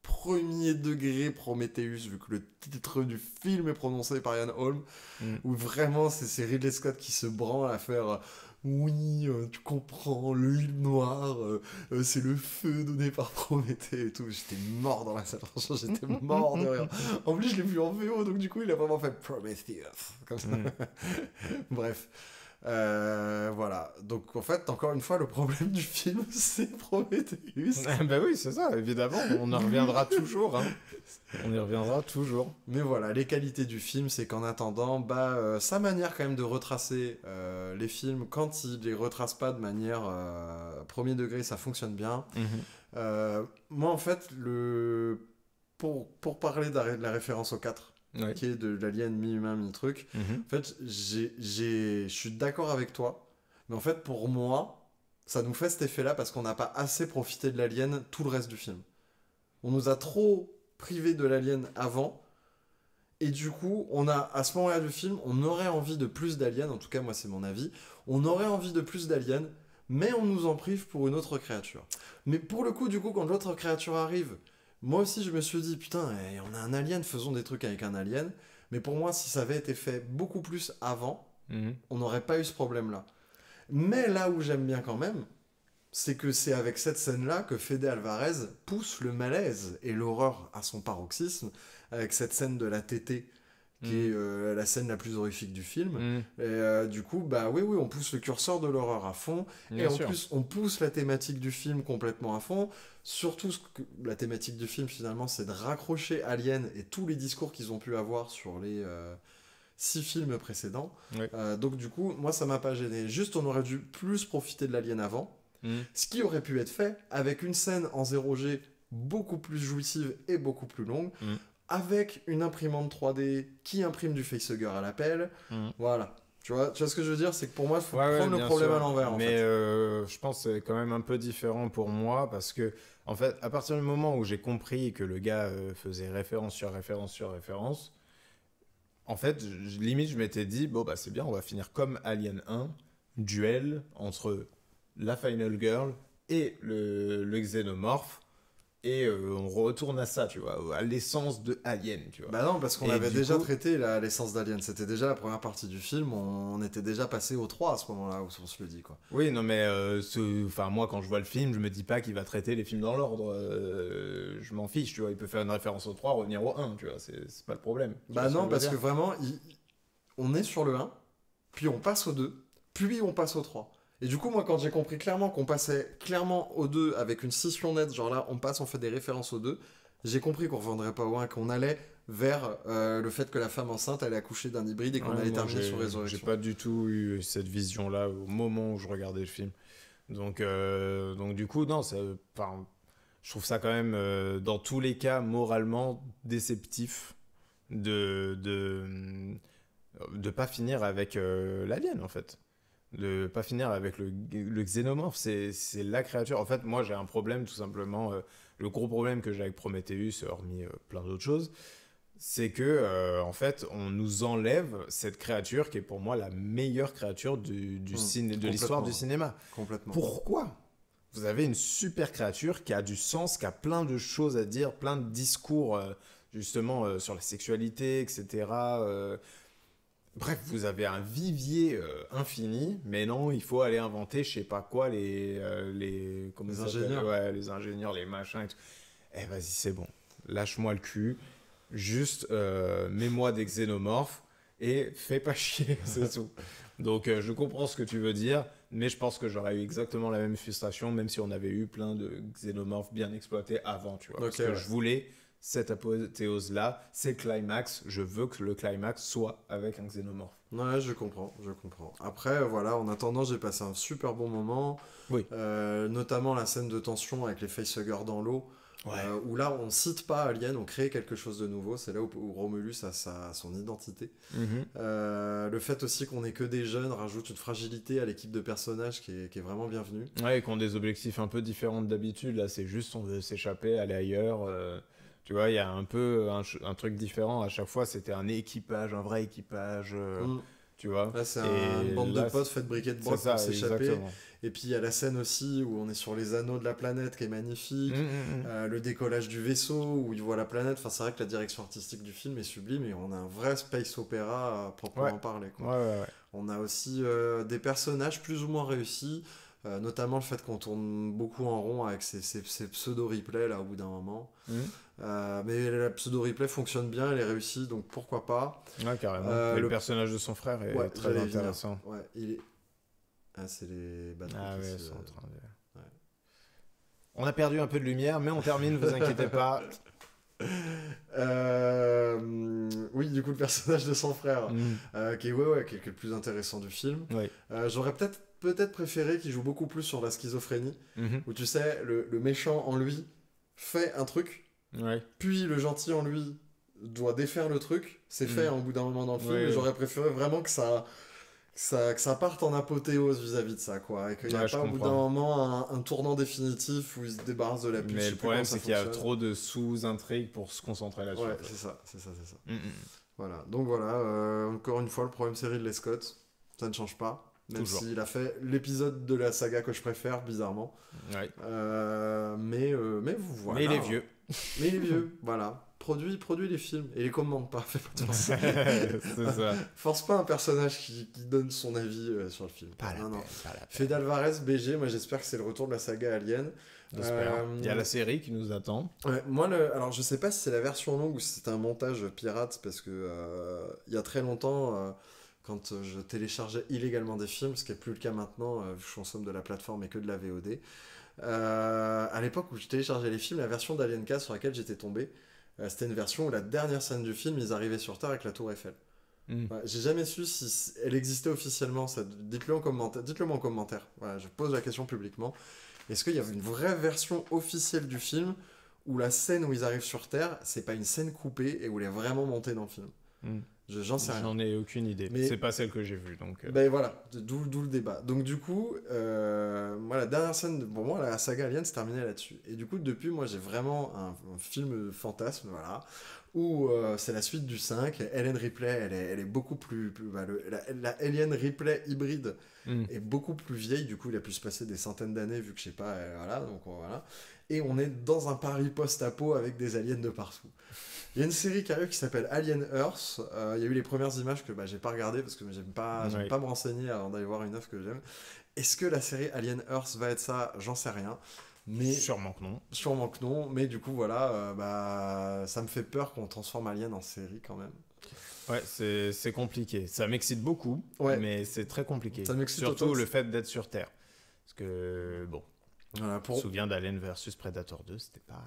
premier degré Prometheus, vu que le titre du film est prononcé par Ian Holm, où vraiment, c'est Ridley Scott qui se branle à faire... Oui, tu comprends, l'huile noire, c'est le feu donné par Prométhée et tout. J'étais mort dans la salle, franchement, j'étais mort de rire. En plus, je l'ai vu en VO, donc du coup, il a vraiment fait Prometheus, comme ça. Bref. Voilà. Donc, en fait, encore une fois, le problème du film, c'est Prometheus. Ben oui, c'est ça, évidemment. On en reviendra toujours. Hein. On y reviendra toujours. Mais voilà, les qualités du film, c'est qu'en attendant, sa manière quand même de retracer les films, quand il les retrace pas de manière premier degré, ça fonctionne bien. Moi, en fait, pour parler de la référence au 4, qui est de l'alien mi-humain, mi-truc, en fait, je suis d'accord avec toi, mais en fait, pour moi, ça nous fait cet effet-là parce qu'on n'a pas assez profité de l'alien tout le reste du film. On nous a trop privé de l'alien avant, et du coup on a, à ce moment-là du film, on aurait envie de plus d'aliens, en tout cas moi c'est mon avis, on aurait envie de plus d'aliens, mais on nous en prive pour une autre créature. Mais pour le coup, du coup, quand l'autre créature arrive, moi aussi je me suis dit putain, on a un alien, faisons des trucs avec un alien. Mais pour moi, si ça avait été fait beaucoup plus avant, on n'aurait pas eu ce problème là. Mais là où j'aime bien quand même, c'est que c'est avec cette scène-là que Fede Alvarez pousse le malaise et l'horreur à son paroxysme, avec cette scène de la tétée, qui est la scène la plus horrifique du film. Et du coup, oui, on pousse le curseur de l'horreur à fond, et en plus, on pousse la thématique du film complètement à fond. Surtout, la thématique du film, finalement, c'est de raccrocher Alien et tous les discours qu'ils ont pu avoir sur les 6 films précédents. Donc du coup, moi, ça m'a pas gêné. Juste, on aurait dû plus profiter de l'Alien avant. Ce qui aurait pu être fait avec une scène en 0G beaucoup plus jouissive et beaucoup plus longue, avec une imprimante 3D qui imprime du facehugger à l'appel. Voilà. Tu vois ce que je veux dire, c'est que pour moi, il faut prendre le problème à l'envers. Mais je pense que c'est quand même un peu différent pour moi, parce que, en fait, à partir du moment où j'ai compris que le gars faisait référence sur référence sur référence, en fait, limite, je m'étais dit, c'est bien, on va finir comme Alien 1, duel entre la Final Girl et le xénomorphe, et on retourne à ça, tu vois, à l'essence de Alien, tu vois. Non, parce qu'on avait déjà traité l'essence d'Alien, c'était déjà la première partie du film, on était déjà passé au 3 à ce moment-là, où on se le dit, quoi. Oui, non, mais moi, quand je vois le film, je me dis pas qu'il va traiter les films dans l'ordre, je m'en fiche, tu vois, il peut faire une référence au 3, revenir au 1, tu vois, c'est pas le problème. Non, parce que vraiment, on est sur le 1, puis on passe au 2, puis on passe au 3. Et du coup, moi, quand j'ai compris clairement qu'on passait clairement au 2 avec une scission nette, genre là, on fait des références au 2, j'ai compris qu'on ne reviendrait pas au 1, qu'on allait vers le fait que la femme enceinte allait accoucher d'un hybride et qu'on allait terminer sur Résurrection. J'ai pas du tout eu cette vision-là au moment où je regardais le film. Donc du coup, non, je trouve ça quand même, dans tous les cas, moralement déceptif de pas finir avec l'alien, en fait. De pas finir avec le xénomorphe, c'est la créature. En fait, moi, j'ai un problème, tout simplement. Le gros problème que j'ai avec Prometheus, hormis plein d'autres choses, c'est que, en fait, on nous enlève cette créature qui est pour moi la meilleure créature de l'histoire du cinéma. Complètement. Pourquoi ? Vous avez une super créature qui a du sens, qui a plein de choses à dire, plein de discours, justement, sur la sexualité, etc., bref, vous avez un vivier infini, mais non, il faut aller inventer, je sais pas quoi, les ingénieurs. Ouais, les ingénieurs, les machins et tout. Vas-y, c'est bon. Lâche-moi le cul. Juste, mets-moi des xénomorphes et fais pas chier, c'est tout. Donc, je comprends ce que tu veux dire, mais je pense que j'aurais eu exactement la même frustration, même si on avait eu plein de xénomorphes bien exploités avant, tu vois. Parce que je voulais cette apothéose-là, c'est climax, je veux que le climax soit avec un xénomorphe. Ouais, je comprends. Après, voilà, en attendant, j'ai passé un super bon moment. Oui. Notamment la scène de tension avec les facehuggers dans l'eau. Ouais. Où là, on cite pas Alien, on crée quelque chose de nouveau. C'est là où Romulus a son identité. Le fait aussi qu'on ait que des jeunes rajoute une fragilité à l'équipe de personnages qui est vraiment bienvenue. Ouais, et qui ont des objectifs un peu différents d'habitude. Là, c'est juste on veut s'échapper, aller ailleurs. Tu vois, il y a un peu un truc différent. À chaque fois, c'était un équipage, un vrai équipage. Tu vois. Là, c'est une bande de potes faite briquet de broc pour s'échapper. Exactement. Et puis, il y a la scène aussi où on est sur les anneaux de la planète qui est magnifique. Le décollage du vaisseau où il voit la planète. Enfin, c'est vrai que la direction artistique du film est sublime et on a un vrai space opéra à proprement parler. Quoi. Ouais. On a aussi des personnages plus ou moins réussis. Notamment le fait qu'on tourne beaucoup en rond avec ces pseudo-replays là au bout d'un moment. Mais la pseudo-replay fonctionne bien, elle est réussie, donc pourquoi pas. Ouais, carrément. Et le personnage de son frère est très intéressant. Ouais, il est... Ah, c'est les batteries qui sont en train de... On a perdu un peu de lumière, mais on termine, vous inquiétez pas. Oui, du coup, le personnage de son frère, qui est le plus intéressant du film. Oui. J'aurais peut-être préféré qu'il joue beaucoup plus sur la schizophrénie, où tu sais, le méchant en lui fait un truc, puis le gentil en lui doit défaire le truc, c'est fait au bout d'un moment dans le film, mais j'aurais préféré vraiment que ça parte en apothéose vis-à-vis de ça, quoi, et qu'il n'y a pas au bout d'un moment un tournant définitif où il se débarrasse de la pute. Mais le problème, c'est qu'il y a trop de sous-intrigues pour se concentrer là-dessus. Ouais, c'est ça. Voilà, donc voilà, encore une fois, le problème c'est Ridley Scott, ça ne change pas. Même s'il a fait l'épisode de la saga que je préfère, bizarrement. Ouais. Mais voilà. Mais il est vieux. Mais il est vieux, voilà. Produit les films et les commande pas. Fais pas de force. C'est ça. Force pas un personnage qui donne son avis sur le film. Non. Fede Alvarez, BG, moi j'espère que c'est le retour de la saga Alien. Il y a la série qui nous attend. Ouais, moi, alors je sais pas si c'est la version longue ou si c'est un montage pirate, parce que il y a très longtemps... quand je téléchargeais illégalement des films, ce qui n'est plus le cas maintenant, je consomme de la plateforme et que de la VOD. À l'époque où je téléchargeais les films, la version d'Alien 4 sur laquelle j'étais tombé, c'était une version où la dernière scène du film, ils arrivaient sur Terre avec la tour Eiffel. J'ai jamais su si elle existait officiellement, ça. Dites-le moi en commentaire. Voilà, je pose la question publiquement. Est-ce qu'il y avait une vraie version officielle du film où la scène où ils arrivent sur Terre, c'est pas une scène coupée et où elle est vraiment montée dans le film? J'en sais rien. J'en ai aucune idée. Mais c'est pas celle que j'ai vue. Donc... Ben voilà, d'où le débat. Donc du coup, moi, la dernière scène, pour moi, la saga Alien se terminait là-dessus. Et du coup, depuis, moi, j'ai vraiment un film fantasme, voilà, où c'est la suite du 5. Ellen Ripley, elle est beaucoup plus la Alien Ripley hybride est beaucoup plus vieille. Du coup, il a pu se passer des centaines d'années, vu que je sais pas, voilà. Donc voilà. Et on est dans un Paris post-apo avec des aliens de partout. Il y a une série qui arrive qui s'appelle Alien Earth. Il y a eu les premières images que j'ai pas regardées parce que j'aime pas me renseigner avant d'aller voir une œuvre que j'aime. Est-ce que la série Alien Earth va être ça? J'en sais rien. Mais sûrement que non. Sûrement que non. Mais du coup, voilà, ça me fait peur qu'on transforme Alien en série quand même. Ouais, c'est compliqué. Ça m'excite beaucoup, mais c'est très compliqué. Ça m'excite surtout le fait d'être sur Terre. Parce que, bon, voilà, je me souviens d'Alien versus Predator 2, c'était pas...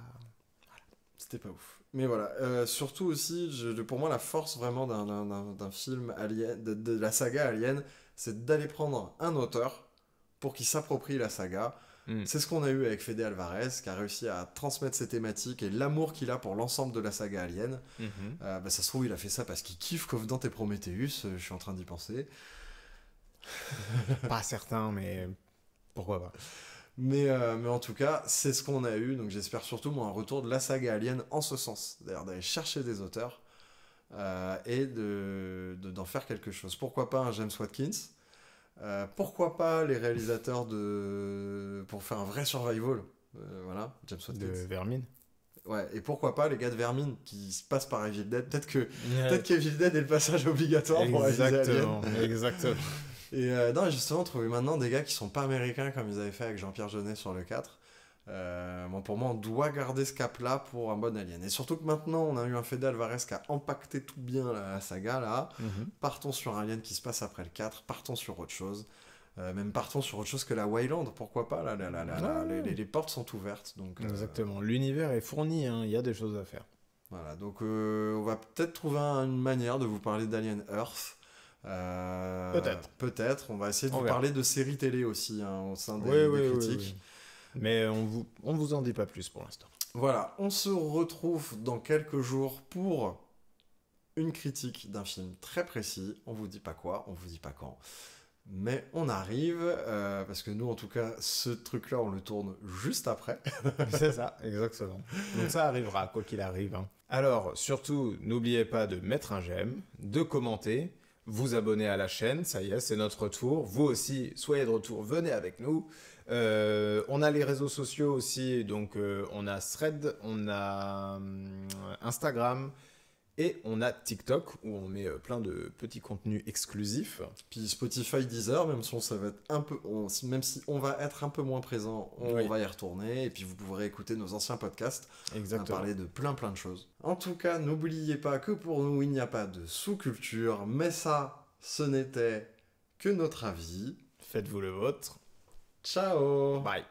C'était pas ouf. Mais voilà, surtout aussi, pour moi, la force vraiment d'un film Alien, de la saga Alien, c'est d'aller prendre un auteur pour qu'il s'approprie la saga. C'est ce qu'on a eu avec Fede Alvarez, qui a réussi à transmettre ses thématiques et l'amour qu'il a pour l'ensemble de la saga Alien. Ça se trouve, il a fait ça parce qu'il kiffe Covenant et Prometheus, je suis en train d'y penser. Pas certain, mais pourquoi pas. Mais en tout cas, c'est ce qu'on a eu, donc j'espère surtout un retour de la saga Alien en ce sens, d'ailleurs d'aller chercher des auteurs et d'en faire quelque chose. Pourquoi pas un James Watkins, pourquoi pas les réalisateurs pour faire un vrai survival, voilà, James Watkins. De Vermine. Ouais, et pourquoi pas les gars de Vermine qui se passent par Evil Dead, peut-être qu'Evil Dead est le passage obligatoire pour réaliser Alien. Exactement. Et non, justement, trouver maintenant des gars qui sont pas américains comme ils avaient fait avec Jean-Pierre Jeunet sur le 4. Pour moi, on doit garder ce cap-là pour un bon Alien. Et surtout que maintenant, on a eu un Fede Alvarez qui a impacté tout bien la saga, là. Partons sur un Alien qui se passe après le 4, partons sur autre chose. Même partons sur autre chose que la Wayland, pourquoi pas, les portes sont ouvertes. Donc, exactement, l'univers est fourni, il y a des choses à faire. Voilà, donc on va peut-être trouver une manière de vous parler d'Alien Earth. Peut-être. On va essayer de vous parler de séries télé aussi au sein des critiques. Oui. Mais on vous en dit pas plus pour l'instant. Voilà, on se retrouve dans quelques jours pour une critique d'un film très précis. On vous dit pas quoi, on vous dit pas quand. Mais on arrive, parce que nous, en tout cas, ce truc-là, on le tourne juste après. C'est ça, exactement. Donc ça arrivera, quoi qu'il arrive. Hein. Alors, surtout, n'oubliez pas de mettre un j'aime, de commenter, vous abonner à la chaîne, ça y est, c'est notre retour. Vous aussi, soyez de retour, venez avec nous. On a les réseaux sociaux aussi, donc on a Thread, on a Instagram... Et on a TikTok où on met plein de petits contenus exclusifs. Puis Spotify, Deezer, même si même si on va être un peu moins présent, on va y retourner. Et puis vous pourrez écouter nos anciens podcasts. Exactement. On a parlé de plein de choses. En tout cas, n'oubliez pas que pour nous, il n'y a pas de sous-culture. Mais ça, ce n'était que notre avis. Faites-vous le vôtre. Ciao. Bye.